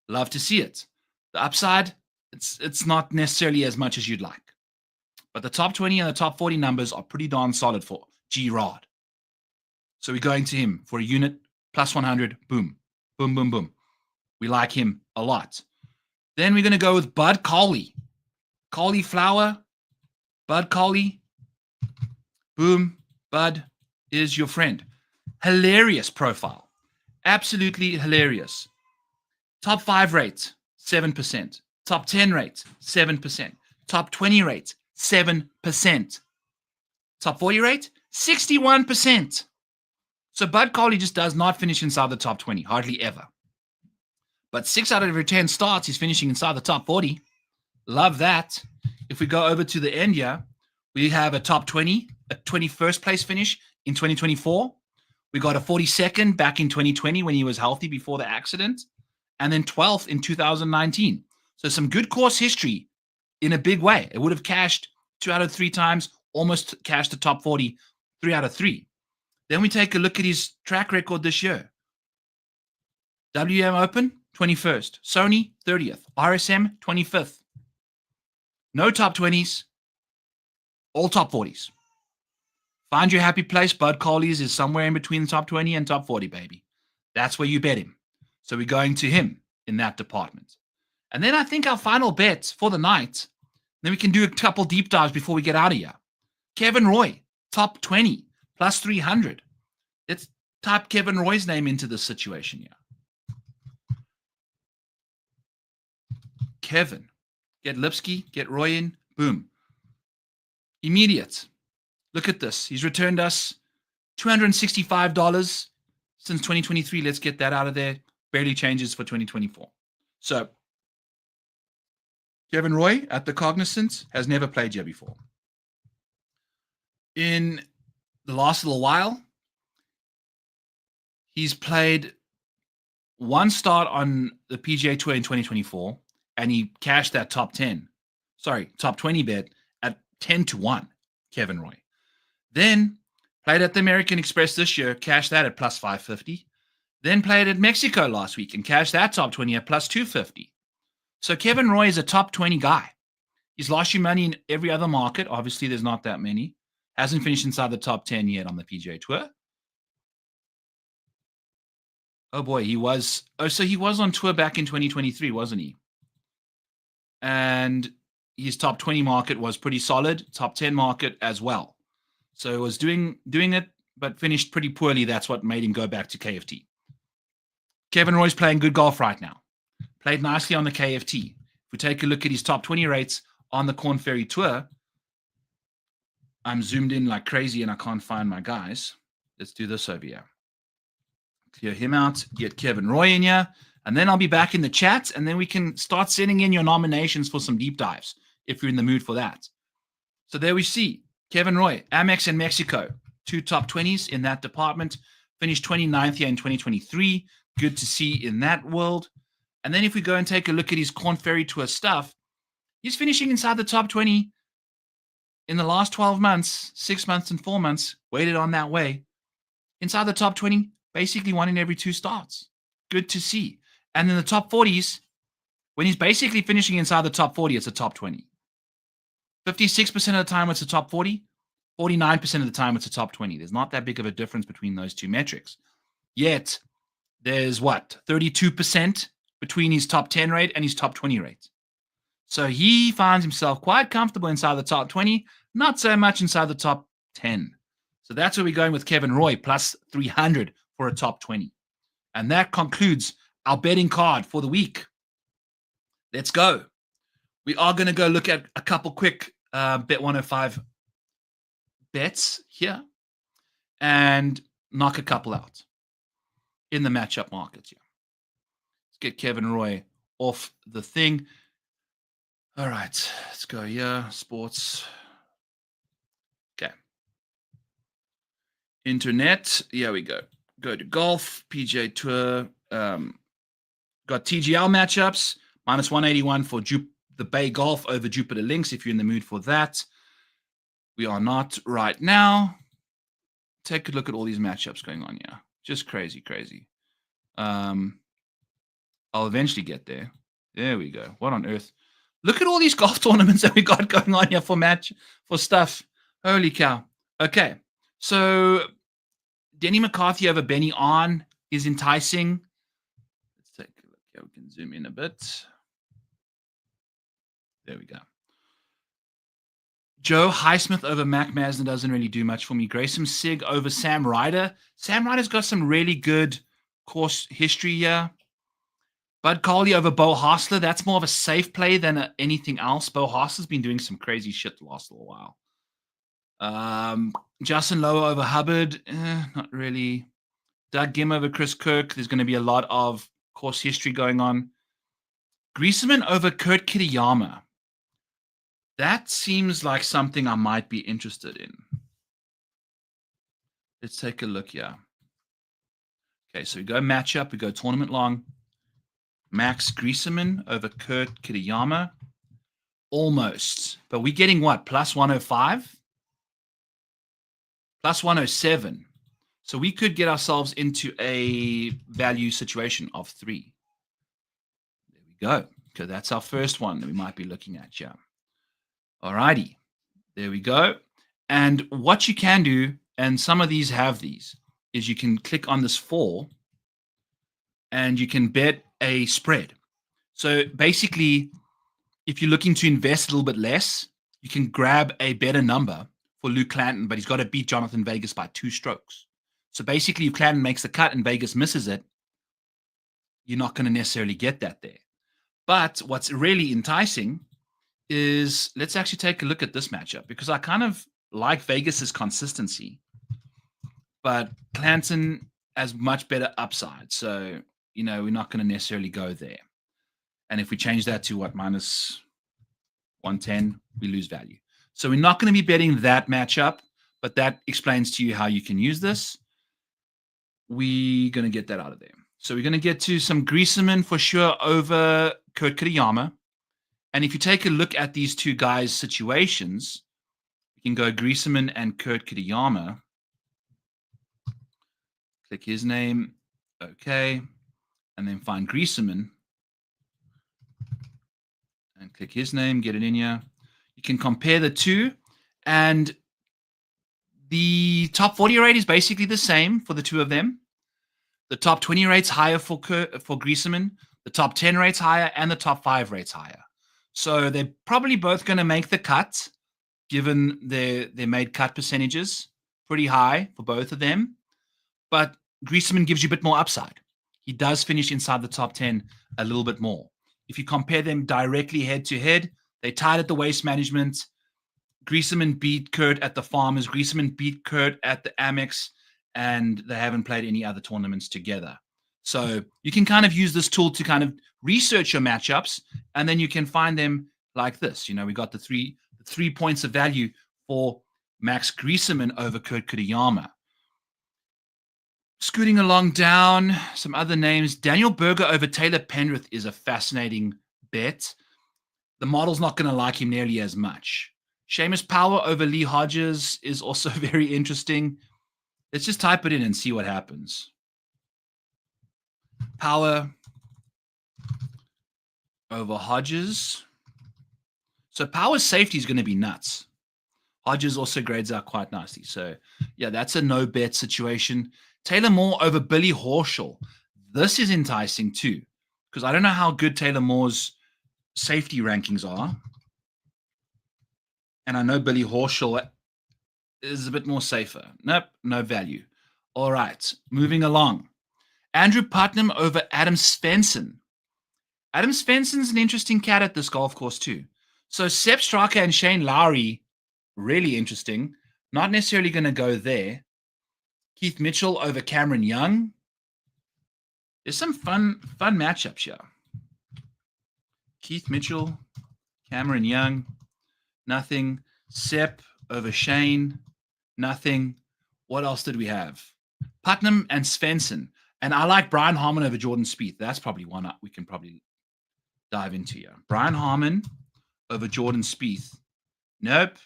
Love to see it. The upside, it's not necessarily as much as you'd like. But the top 20 and the top 40 numbers are pretty darn solid for G-Rod. So we're going to him for a unit, plus 100, boom. Boom, boom, boom. We like him a lot. Then we're going to go with Bud Cauley. Cauliflower, Bud Cauley. Boom, Bud is your friend. Hilarious profile. Absolutely hilarious. Top 5 rate, 7%. Top 10 rate, 7%. Top 20 rate, 7%. Top 40 rate, 61%. So Bud Cauley just does not finish inside the top 20, hardly ever. But 6 out of every 10 starts, he's finishing inside the top 40. Love that. If we go over to the end here, we have a top 20, a 21st place finish in 2024. We got a 42nd back in 2020 when he was healthy before the accident, and then 12th in 2019. So some good course history in a big way. It would have cashed 2 out of 3 times, almost cashed the top 40, 3 out of 3. Then we take a look at his track record this year. WM Open, 21st. Sony, 30th. RSM, 25th. No top 20s, all top 40s. Find your happy place. Bud Colley's is somewhere in between the top 20 and top 40, baby. That's where you bet him. So we're going to him in that department. And then I think our final bet for the night, then we can do a couple deep dives before we get out of here. Kevin Roy, top 20, plus 300. Let's type Kevin Roy's name into this situation here. Kevin. Get Lipsky, get Roy in, boom. Immediate. Look at this. He's returned us $265 since 2023. Let's get that out of there. Barely changes for 2024. So, Kevin Roy at the Cognizant has never played here before. In the last little while, he's played one start on the PGA Tour in 2024, and he cashed that top 20 bet at 10-1, Kevin Roy. Then played at the American Express this year, cashed that at plus 550. Then played at Mexico last week and cashed that top 20 at plus 250. So Kevin Roy is a top 20 guy. He's lost you money in every other market. Obviously, there's not that many. Hasn't finished inside the top 10 yet on the PGA Tour. Oh boy, he was on tour back in 2023, wasn't he? And his top 20 market was pretty solid, top 10 market as well. So he was doing it, but finished pretty poorly. That's what made him go back to KFT. Kevin Roy's playing good golf right now. Played nicely on the KFT. If we take a look at his top 20 rates on the Corn Ferry Tour, I'm zoomed in like crazy and I can't find my guys. Let's do this over here. Clear him out, get Kevin Roy in here, and then I'll be back in the chat, and then we can start sending in your nominations for some deep dives if you're in the mood for that. So there we see Kevin Roy, Amex and Mexico, 2 top 20s in that department, finished 29th here in 2023. Good to see in that world. And then if we go and take a look at his Corn Ferry Tour stuff, he's finishing inside the top 20 in the last 12 months, 6 months and 4 months, weighted on that way. Inside the top 20, basically 1 in every 2 starts. Good to see. And in the top 40s, when he's basically finishing inside the top 40, it's a top 20. 56% of the time it's a top 40. 49% of the time it's a top 20. There's not that big of a difference between those two metrics. Yet, there's 32% between his top 10 rate and his top 20 rate. So he finds himself quite comfortable inside the top 20, not so much inside the top 10. So that's where we're going with Kevin Roy, plus 300 for a top 20. And that concludes our betting card for the week. Let's go. We are going to go look at a couple quick Bet 105 bets here and knock a couple out in the matchup markets here. Let's get Kevin Roy off the thing. All right, let's go here. Sports. Okay. Internet. Here we go. Go to golf, PGA Tour. Got TGL matchups. Minus 181 for the Bay Golf over Jupiter Links, if you're in the mood for that. We are not right now. Take a look at all these matchups going on here. Just crazy, crazy. I'll eventually get there. There we go. What on earth? Look at all these golf tournaments that we got going on here for stuff. Holy cow. Okay. So Denny McCarthy over Benny On is enticing. Let's take a look here. We can zoom in a bit. There we go. Joe Highsmith over Mac Masner doesn't really do much for me. Grayson Sig over Sam Ryder. Sam Ryder's got some really good course history here. Bud Colley over Bo Hostler. That's more of a safe play than anything else. Bo Hostler's been doing some crazy shit the last little while. Justin Lowe over Hubbard. Not really. Doug Gim over Chris Kirk. There's going to be a lot of course history going on. Grieseman over Kurt Kitayama. That seems like something I might be interested in. Let's take a look here. Okay, so we go matchup. We go tournament long. Max Griesemann over Kurt Kitayama. Almost. But we're getting what? Plus 105? Plus 107. So we could get ourselves into a value situation of 3. There we go. Okay, that's our first one that we might be looking at here. All righty. There we go. And what you can do, and some of these have these, is you can click on this 4 and you can bet a spread. So basically, if you're looking to invest a little bit less, you can grab a better number for Luke Clanton, but he's got to beat Jonathan Vegas by 2 strokes. So basically, if Clanton makes the cut and Vegas misses it, you're not going to necessarily get that there. But what's really enticing is, let's actually take a look at this matchup, because I kind of like Vegas's consistency, but Clanton has much better upside. So, we're not going to necessarily go there. And if we change that to what, minus 110, we lose value. So we're not going to be betting that matchup, but that explains to you how you can use this. We're going to get that out of there. So we're going to get to some Griesemann for sure over Kurt Kitayama. And if you take a look at these two guys' situations, you can go Griesemann and Kurt Kitayama. Click his name. Okay. And then find Griesemann. And click his name. Get it in here. You can compare the two. And the top 40 rate is basically the same for the two of them. The top 20 rate's higher for Griesemann. The top 10 rate's higher. And the top 5 rate's higher. So they're probably both going to make the cut, given their made cut percentages. Pretty high for both of them. But Griesemann gives you a bit more upside. He does finish inside the top 10 a little bit more. If you compare them directly head-to-head, they tied at the Waste Management. Griesemann beat Kurt at the Farmers. Griesemann beat Kurt at the Amex. And they haven't played any other tournaments together. So you can kind of use this tool to kind of research your matchups, and then you can find them like this. We got the three points of value for Max Griesemann over Kurt Kitayama. Scooting along down, some other names. Daniel Berger over Taylor Pendrith is a fascinating bet. The model's not going to like him nearly as much. Seamus Power over Lee Hodges is also very interesting. Let's just type it in and see what happens. Power over Hodges. So Power's safety is going to be nuts. Hodges also grades out quite nicely. So, yeah, that's a no-bet situation. Taylor Moore over Billy Horschel. This is enticing too, because I don't know how good Taylor Moore's safety rankings are. And I know Billy Horschel is a bit more safer. Nope, no value. All right, moving along. Andrew Putnam over Adam Svensson. Adam Svensson's an interesting cat at this golf course too. So Sepp Straka and Shane Lowry, really interesting. Not necessarily going to go there. Keith Mitchell over Cameron Young. There's some fun matchups here. Keith Mitchell, Cameron Young, nothing. Sepp over Shane, nothing. What else did we have? Putnam and Svensson. And I like Brian Harman over Jordan Spieth. That's probably one we can probably dive into here. Brian Harman over Jordan Spieth. Nope.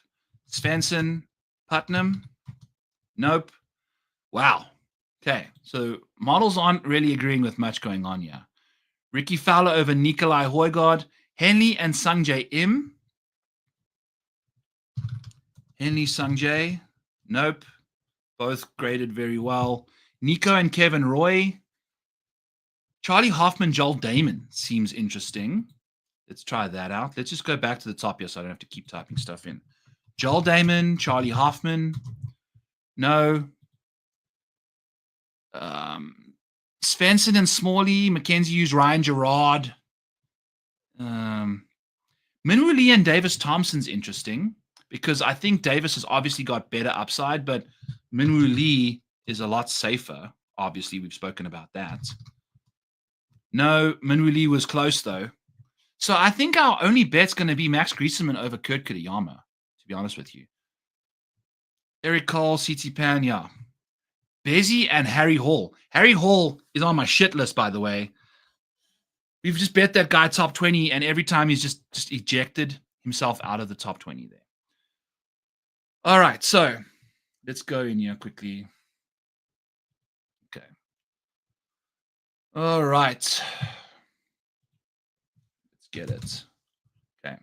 Svensson, Putnam. Nope. Wow. Okay. So models aren't really agreeing with much going on here. Ricky Fowler over Nikolai Højgaard. Henley and Sungjae Im. Henley, Sungjae. Nope. Both graded very well. Nico and Kevin Roy. Charlie Hoffman, Joel Damon seems interesting. Let's try that out. Let's just go back to the top here so I don't have to keep typing stuff in. Joel Damon, Charlie Hoffman. No. Svensson and Smalley, Mackenzie Hughes, Ryan Gerard. Minwoo Lee and Davis Thompson's interesting because I think Davis has obviously got better upside, but Minwoo Lee is a lot safer. Obviously, we've spoken about that. No, Minwoo Lee was close, though. So I think our only bet's going to be Max Griesemann over Kurt Kitayama, to be honest with you. Eric Cole, CT Pan, yeah. Bezzy and Harry Hall. Harry Hall is on my shit list, by the way. We've just bet that guy top 20, and every time he's just ejected himself out of the top 20 there. All right, so let's go in here quickly. Okay. All right. Let's get it. Okay.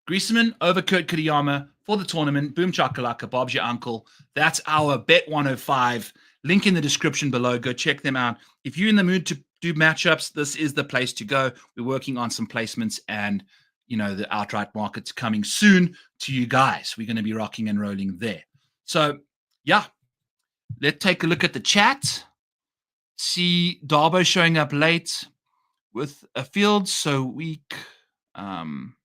Griezmann over Kurt Kitayama for the tournament. Boom chakalaka, Bob's your uncle. That's our Bet 105. Link in the description below. Go check them out. If you're in the mood to do matchups, this is the place to go. We're working on some placements, and the outright market's coming soon to you guys. We're going to be rocking and rolling there. So, yeah, let's take a look at the chat. See Darbo showing up late with a field so weak. Gronk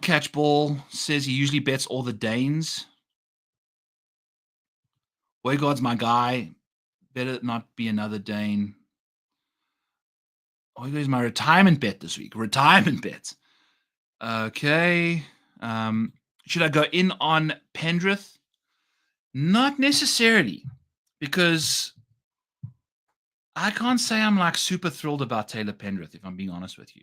catch ball says he usually bets all the Danes. Boygaard's my guy. Better not be another Dane. Boygaard's my retirement bet this week. Retirement bet. Okay. Should I go in on Pendrith? Not necessarily, because I can't say I'm like super thrilled about Taylor Pendrith, if I'm being honest with you.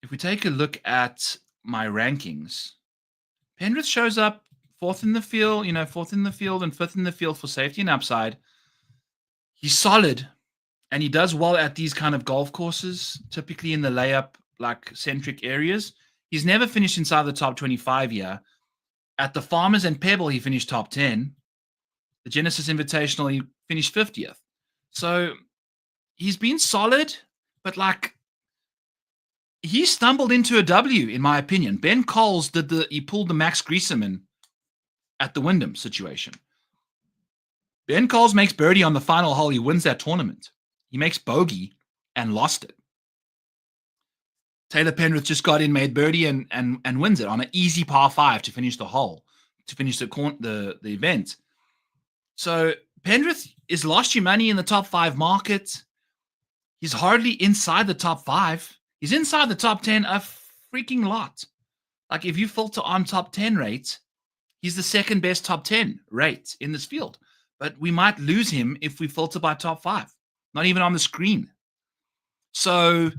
If we take a look at my rankings, Pendrith shows up fourth in the field and fifth in the field for safety and upside. He's solid, and he does well at these kind of golf courses, typically in the layup, like centric areas. He's never finished inside the top 25 here. At the Farmers and Pebble, he finished top 10. The Genesis Invitational, he finished 50th. So he's been solid, but he stumbled into a W, in my opinion. Ben Coles he pulled the Max Griesemann at the Wyndham situation. Ben Coles makes birdie on the final hole. He wins that tournament. He makes bogey and lost it. Taylor Pendrith just got in, made birdie, and wins it on an easy par 5 to finish the hole, to finish the event. So Pendrith is lost you money in the top 5 market. He's hardly inside the top 5. He's inside the top 10 a freaking lot. Like, if you filter on top 10 rates, he's the second best top 10 rate in this field. But we might lose him if we filter by top 5. Not even on the screen. So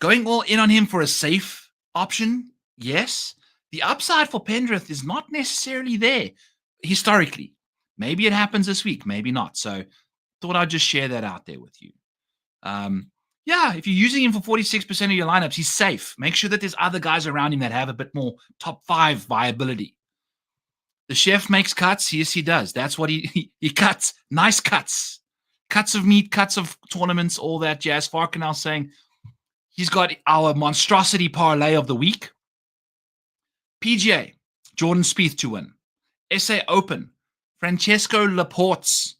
going all in on him for a safe option, yes. The upside for Pendrith is not necessarily there historically. Maybe it happens this week, maybe not. So thought I'd just share that out there with you. Yeah, if you're using him for 46% of your lineups, he's safe. Make sure that there's other guys around him that have a bit more top 5 viability. The chef makes cuts. Yes, he does. That's what he cuts. Nice cuts. Cuts of meat, cuts of tournaments, all that jazz. Farkenal saying he's got our monstrosity parlay of the week. PGA, Jordan Spieth to win. SA Open, Francesco Laporte.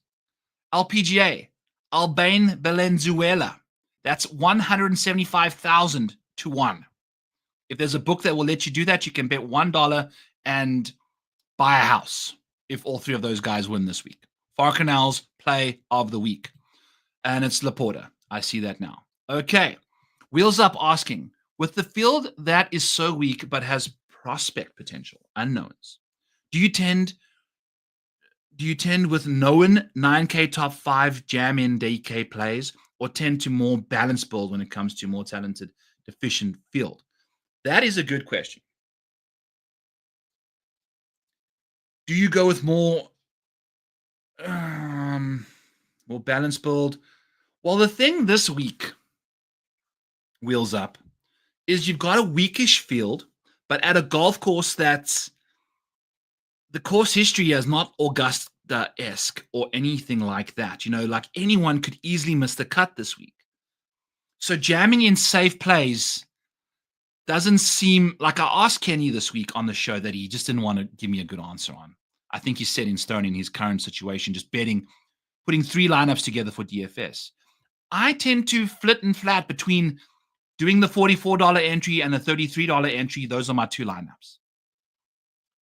LPGA, Albane Valenzuela. That's 175,000 to 1. If there's a book that will let you do that, you can bet $1 and buy a house if all 3 of those guys win this week. Farkenal's play of the week. And it's Laporta. I see that now. Okay. Wheels Up asking, with the field that is so weak but has prospect potential, unknowns, do you tend with known 9K top 5 jam in DK plays, or tend to more balanced build when it comes to more talented, deficient field? That is a good question. Do you go with more balanced build? Well, the thing this week, Wheels Up, is you've got a weakish field, but at a golf course that's the course history is not Augusta-esque or anything like that. Like anyone could easily miss the cut this week. So jamming in safe plays doesn't seem like, I asked Kenny this week on the show that he just didn't want to give me a good answer on. I think he's set in stone in his current situation, just putting 3 lineups together for DFS. I tend to flit and flat between doing the $44 entry and the $33 entry. Those are my 2 lineups.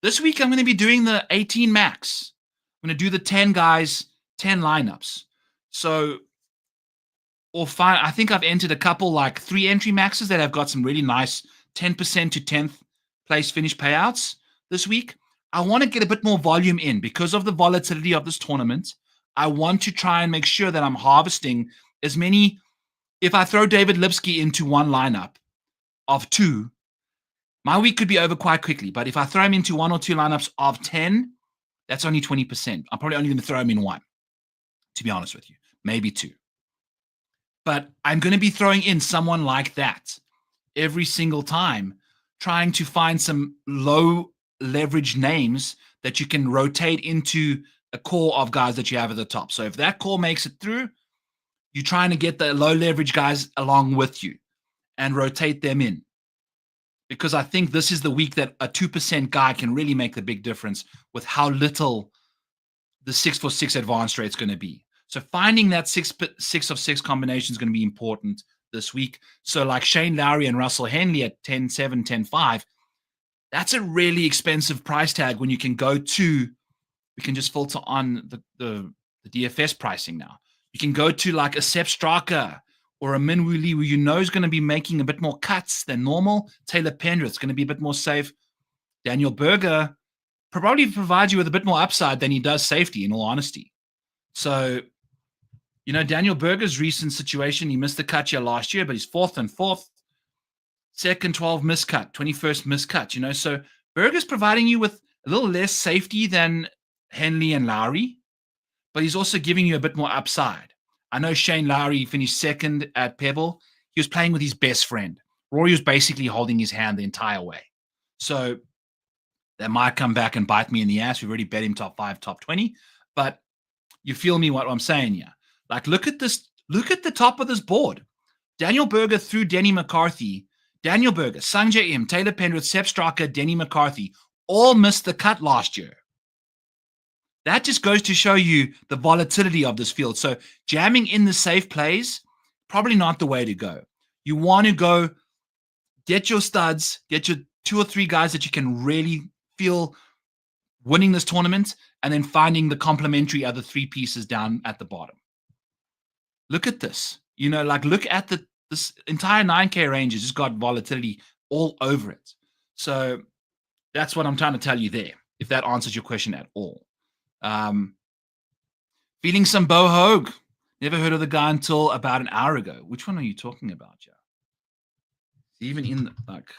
This week, I'm going to be doing the 18 max. I'm going to do the 10 guys, 10 lineups. So, I think I've entered a couple, like 3 entry maxes that have got some really nice 10% to 10th place finish payouts this week. I want to get a bit more volume in because of the volatility of this tournament. I want to try and make sure that I'm harvesting as many. If I throw David Lipsky into one lineup of 2, my week could be over quite quickly. But if I throw him into 1 or 2 lineups of 10, that's only 20%. I'm probably only going to throw him in 1, to be honest with you, maybe 2. But I'm going to be throwing in someone like that every single time, trying to find some low leverage names that you can rotate into a core of guys that you have at the top. So if that core makes it through, you're trying to get the low leverage guys along with you and rotate them in. Because I think this is the week that a 2% guy can really make the big difference with how little the 6-for-6 advanced rate is going to be. So finding that 6 of 6 combination is going to be important this week. So like Shane Lowry and Russell Henley at 10-7, 10-5, that's a really expensive price tag when you can go to, we can just filter on the DFS pricing now. You can go to like a Sepp Straka or a Min Woo Lee, who you know is going to be making a bit more cuts than normal. Taylor Pendrith's going to be a bit more safe. Daniel Berger probably provides you with a bit more upside than he does safety, in all honesty. So, you know, Daniel Berger's recent situation, he missed the cut year last year, but he's 4th and 4th. Second 12 miscut, 21st miscut, you know. So Berger's providing you with a little less safety than Henley and Lowry, but he's also giving you a bit more upside. I know Shane Lowry finished 2nd at Pebble. He was playing with his best friend. Rory was basically holding his hand the entire way. So that might come back and bite me in the ass. We've already bet him top 5, top 20. But you feel me what I'm saying here. Like, look at this. Look at the top of this board. Daniel Berger through Denny McCarthy. Daniel Berger, Sungjae Im, Taylor Pendrith, Sepp Straka, Denny McCarthy all missed the cut last year. That just goes to show you the volatility of this field. So jamming in the safe plays, probably not the way to go. You want to go get your studs, get your 2 or 3 guys that you can really feel winning this tournament, and then finding the complementary other 3 pieces down at the bottom. Look at this. You know, like look at this entire 9K range has just got volatility all over it. So that's what I'm trying to tell you there, if that answers your question at all. Feeling some Bo Hogue. Never heard of the guy until about an hour ago. Which one are you talking about, Joe? Even in the, like,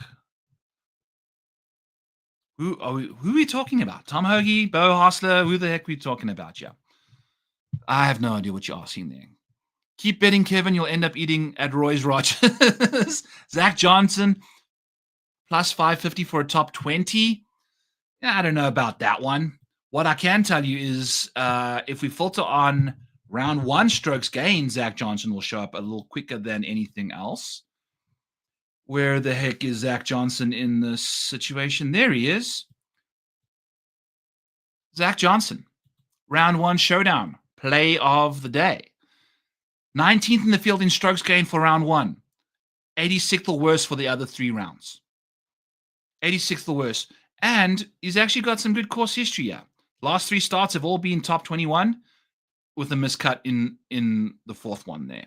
who are we talking about? Tom Hoagie, Bo Hostler? Who the heck are we talking about, Joe? I have no idea what you're asking there. Keep betting, Kevin. You'll end up eating at Roy's Rogers. Zach Johnson, plus 550 for a top 20. I don't know about that one. What I can tell you is if we filter on round 1 strokes gained, Zach Johnson will show up a little quicker than anything else. Where the heck is Zach Johnson in this situation? There he is. Zach Johnson, round 1 showdown, play of the day. 19th in the field in strokes gained for round 1. 86th or worse for the other 3 rounds. 86th or worse. And he's actually got some good course history here. Last 3 starts have all been top 21 with a miscut in the 4th one there.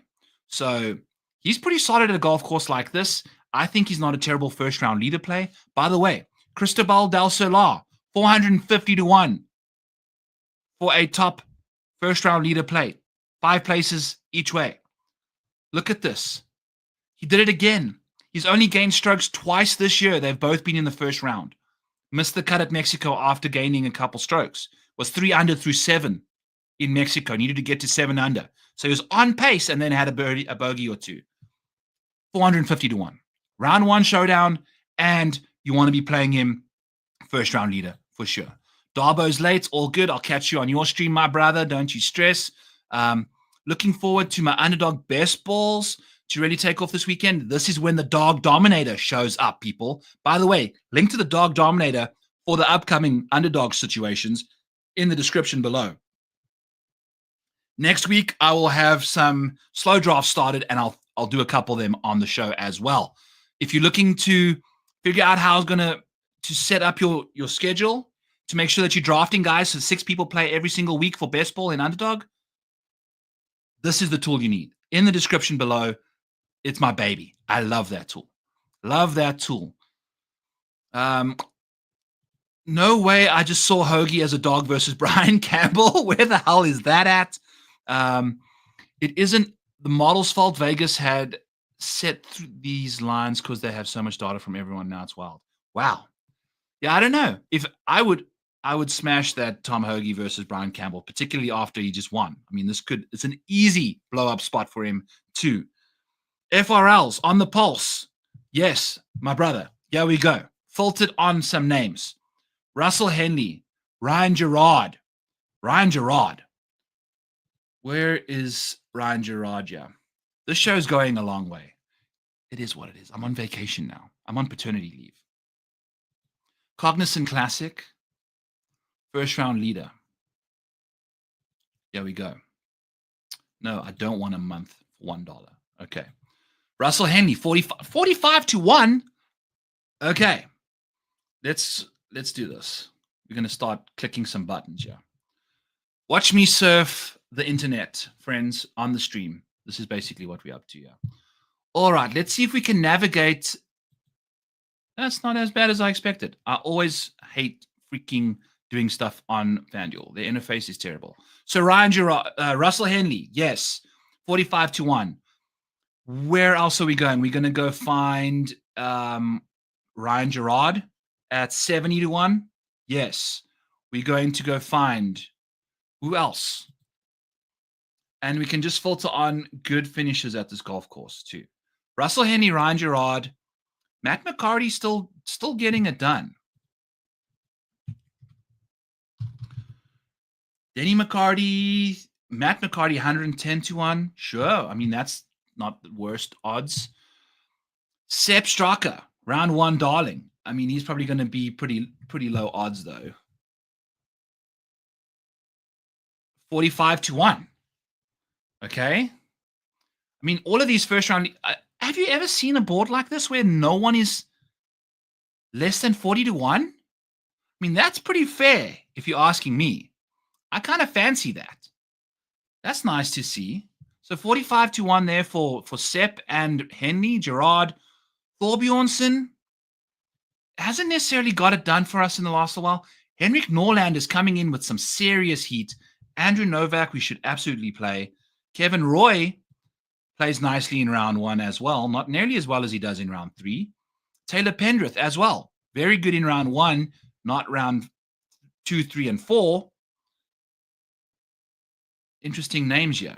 So he's pretty solid at a golf course like this. I think he's not a terrible first-round leader play. By the way, Cristobal del Solar, 450 to 1 for a top first-round leader play. 5 places each way. Look at this. He did it again. He's only gained strokes twice this year. They've both been in the first round. Missed the cut at Mexico after gaining a couple strokes. Was 3 under through 7 in Mexico. Needed to get to 7 under. So he was on pace and then had a bogey or 2. 450 to 1. Round 1 showdown, and you want to be playing him first round leader for sure. Darbo's late, all good. I'll catch you on your stream, my brother. Don't you stress. Looking forward to my underdog best balls to really take off this weekend. This is when the Dog Dominator shows up, people. By the way, link to the Dog Dominator for the upcoming underdog situations in the description below. Next week, I will have some slow drafts started, and I'll do a couple of them on the show as well. If you're looking to figure out how to set up your schedule to make sure that you're drafting guys so 6 people play every single week for best ball and underdog, this is the tool you need. In the description below, it's my baby. I love that tool. Love that tool. No way. I just saw Hoagie as a dog versus Brian Campbell. Where the hell is that at? It isn't the model's fault. Vegas had set these lines because they have so much data from everyone. Now it's wild. Wow. Yeah, I don't know. If I would smash that Tom Hoagie versus Brian Campbell, particularly after he just won. I mean, it's an easy blow-up spot for him too. FRLs on the pulse. Yes, my brother. Here we go. Filtered on some names. Russell Henley, Ryan Gerard. Where is Ryan Gerard? Yeah. This show's going a long way. It is what it is. I'm on vacation now. I'm on paternity leave. Cognizant Classic. First round leader. There we go. No, I don't want a month for $1. Okay. Russell Henley, 45 to 1. Okay. Let's do this. We're going to start clicking some buttons here. Watch me surf the internet, friends, on the stream. This is basically what we're up to here. All right, let's see if we can navigate. That's not as bad as I expected. I always hate freaking doing stuff on FanDuel. Their interface is terrible. So Russell Henley, yes, 45 to 1. Where else are we going? We're going to go find Ryan Gerard at 70 to 1. Yes. We're going to go find who else? And we can just filter on good finishes at this golf course too. Russell Henley, Ryan Gerard, Matt McCarty still getting it done. Denny McCarty, Matt McCarty, 110 to 1. Sure. I mean, that's not the worst odds. Sepp Straka, round 1 darling. I mean, he's probably going to be pretty low odds though. 45 to 1. Okay. I mean, all of these first round. Have you ever seen a board like this where no one is less than 40 to 1? I mean, that's pretty fair if you're asking me. I kind of fancy that. That's nice to see. So 45 to 1 there for Sepp and Henley. Gerard. Thorbjornsson hasn't necessarily got it done for us in the last while. Henrik Norland is coming in with some serious heat. Andrew Novak, we should absolutely play. Kevin Roy plays nicely in round 1 as well. Not nearly as well as he does in round 3. Taylor Pendrith as well. Very good in round 1, not round 2, 3, and 4. Interesting names here.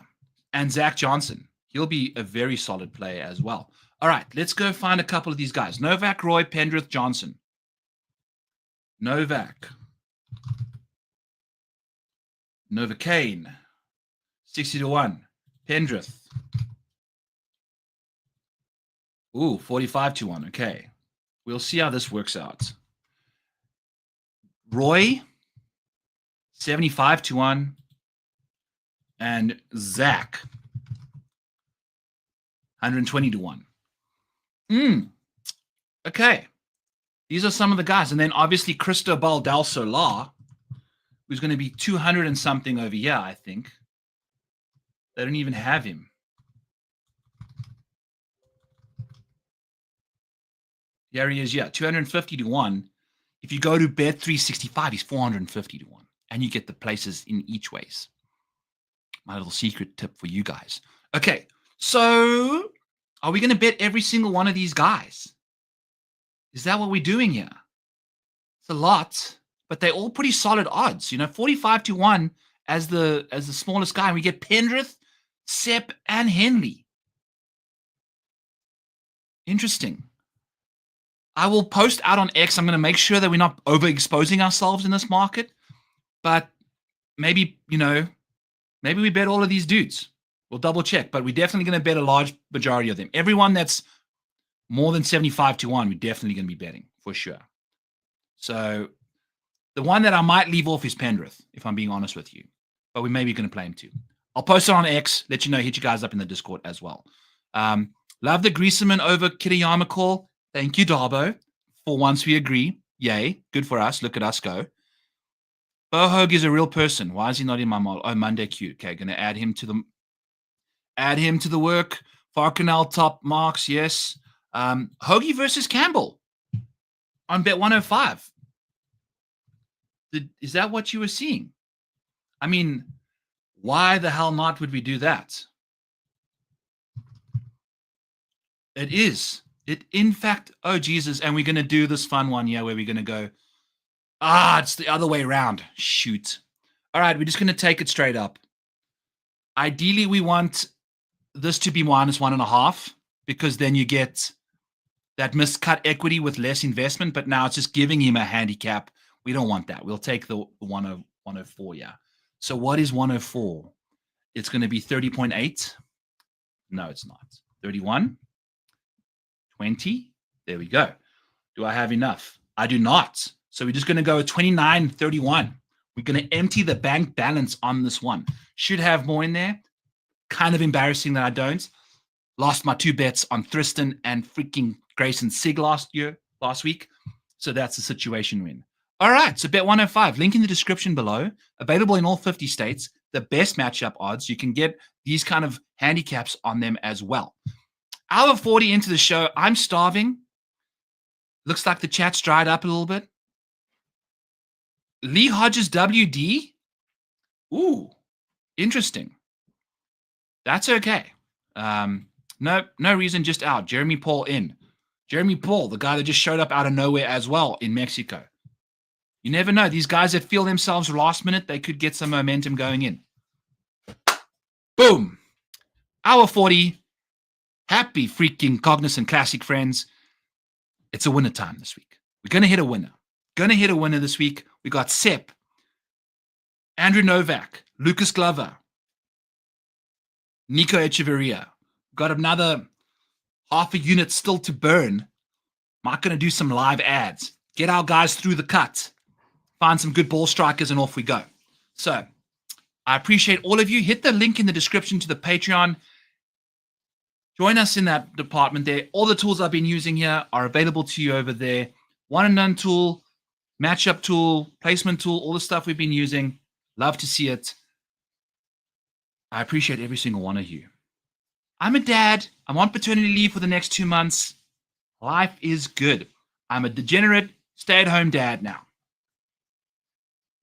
And Zach Johnson. He'll be a very solid player as well. All right, let's go find a couple of these guys. Novak, Roy, Pendrith, Johnson. Novak. Novocaine. 60 to 1. Pendrith. Ooh, 45 to 1. Okay. We'll see how this works out. Roy, 75 to 1. And Zach, 120 to 1. Okay. These are some of the guys. And then obviously Cristobal Del Solar, who's going to be 200 and something over here, I think. They don't even have him. There he is, yeah, 250 to 1. If you go to Bet365, he's 450 to 1. And you get the places in each ways. My little secret tip for you guys. Okay, so are we going to bet every single one of these guys? Is that what we're doing here? It's a lot, but they're all pretty solid odds. 45 to 1 as the smallest guy. And we get Pendrith, Sepp, and Henley. Interesting. I will post out on X. I'm going to make sure that we're not overexposing ourselves in this market. But maybe, maybe we bet all of these dudes. We'll double check. But we're definitely going to bet a large majority of them. Everyone that's more than 75 to 1, we're definitely going to be betting for sure. So the one that I might leave off is Pendrith, if I'm being honest with you. But we may be going to play him too. I'll post it on X, let you know, hit you guys up in the Discord as well. Love the Grieseman over Kitayama call. Thank you, Darbo. For once we agree. Yay. Good for us. Look at us go. Bohog is a real person. Why is he not in my model? Oh, Monday cute. Okay, going to add him to the work. Farkanel top marks. Yes. Hoagie versus Campbell. on bet 105. Is that what you were seeing? I mean, why the hell not would we do that? It is. In fact, oh Jesus, and we're going to do this fun one here where we're going to go, it's the other way around. Shoot. All right, we're just going to take it straight up. Ideally, we want this to be -1.5 because then you get that miscut equity with less investment, but now it's just giving him a handicap. We don't want that. We'll take the 104, yeah. So what is 104? It's going to be 30.8. No, it's not. 31. 20. There we go. Do I have enough? I do not. So we're just going to go 29.31. We're going to empty the bank balance on this one. Should have more in there. Kind of embarrassing that I don't. Lost my 2 bets on Tristan and freaking Grayson Sig last week. So that's the situation we're in. All right. So bet 105. Link in the description below. Available in all 50 states. The best matchup odds. You can get these kind of handicaps on them as well. Hour 40 into the show. I'm starving. Looks like the chat's dried up a little bit. Lee Hodges WD. Ooh, interesting. That's okay. No reason, just out. Jeremy Paul in. Jeremy Paul, the guy that just showed up out of nowhere as well in Mexico. You never know. These guys that feel themselves last minute, they could get some momentum going in. Boom. Hour 40. Happy freaking Cognizant Classic, friends. It's a winner time this week. We're going to hit a winner. This week. We got Sepp, Andrew Novak, Lucas Glover, Nico Echeverria. Got another half a unit still to burn. Might going to do some live ads. Get our guys through the cut. Find some good ball strikers and off we go. So I appreciate all of you. Hit the link in the description to the Patreon. Join us in that department there. All the tools I've been using here are available to you over there. One and done tool, matchup tool, placement tool, all the stuff we've been using. Love to see it. I appreciate every single one of you. I'm a dad. I'm on paternity leave for the next 2 months. Life is good. I'm a degenerate stay-at-home dad now.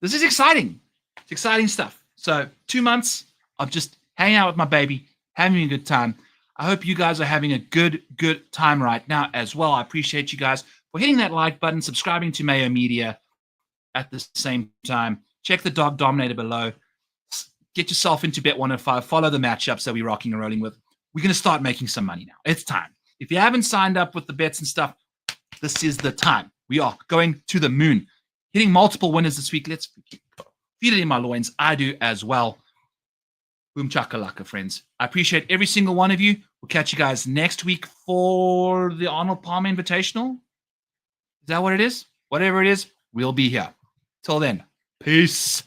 This is exciting. It's exciting stuff. So 2 months of just hanging out with my baby, having a good time. I hope you guys are having a good time right now as well. I appreciate you guys for hitting that like button, subscribing to Mayo Media at the same time. Check the Dog Dominator below. Get yourself into Bet 105. Follow the matchups that we're rocking and rolling with. We're going to start making some money now. It's time. If you haven't signed up with the bets and stuff, this is the time. We are going to the moon. Hitting multiple winners this week. Let's feel it in my loins. I do as well. Boom chakalaka, friends. I appreciate every single one of you. We'll catch you guys next week for the Arnold Palmer Invitational. Is that what it is? Whatever it is, we'll be here. Till then, peace.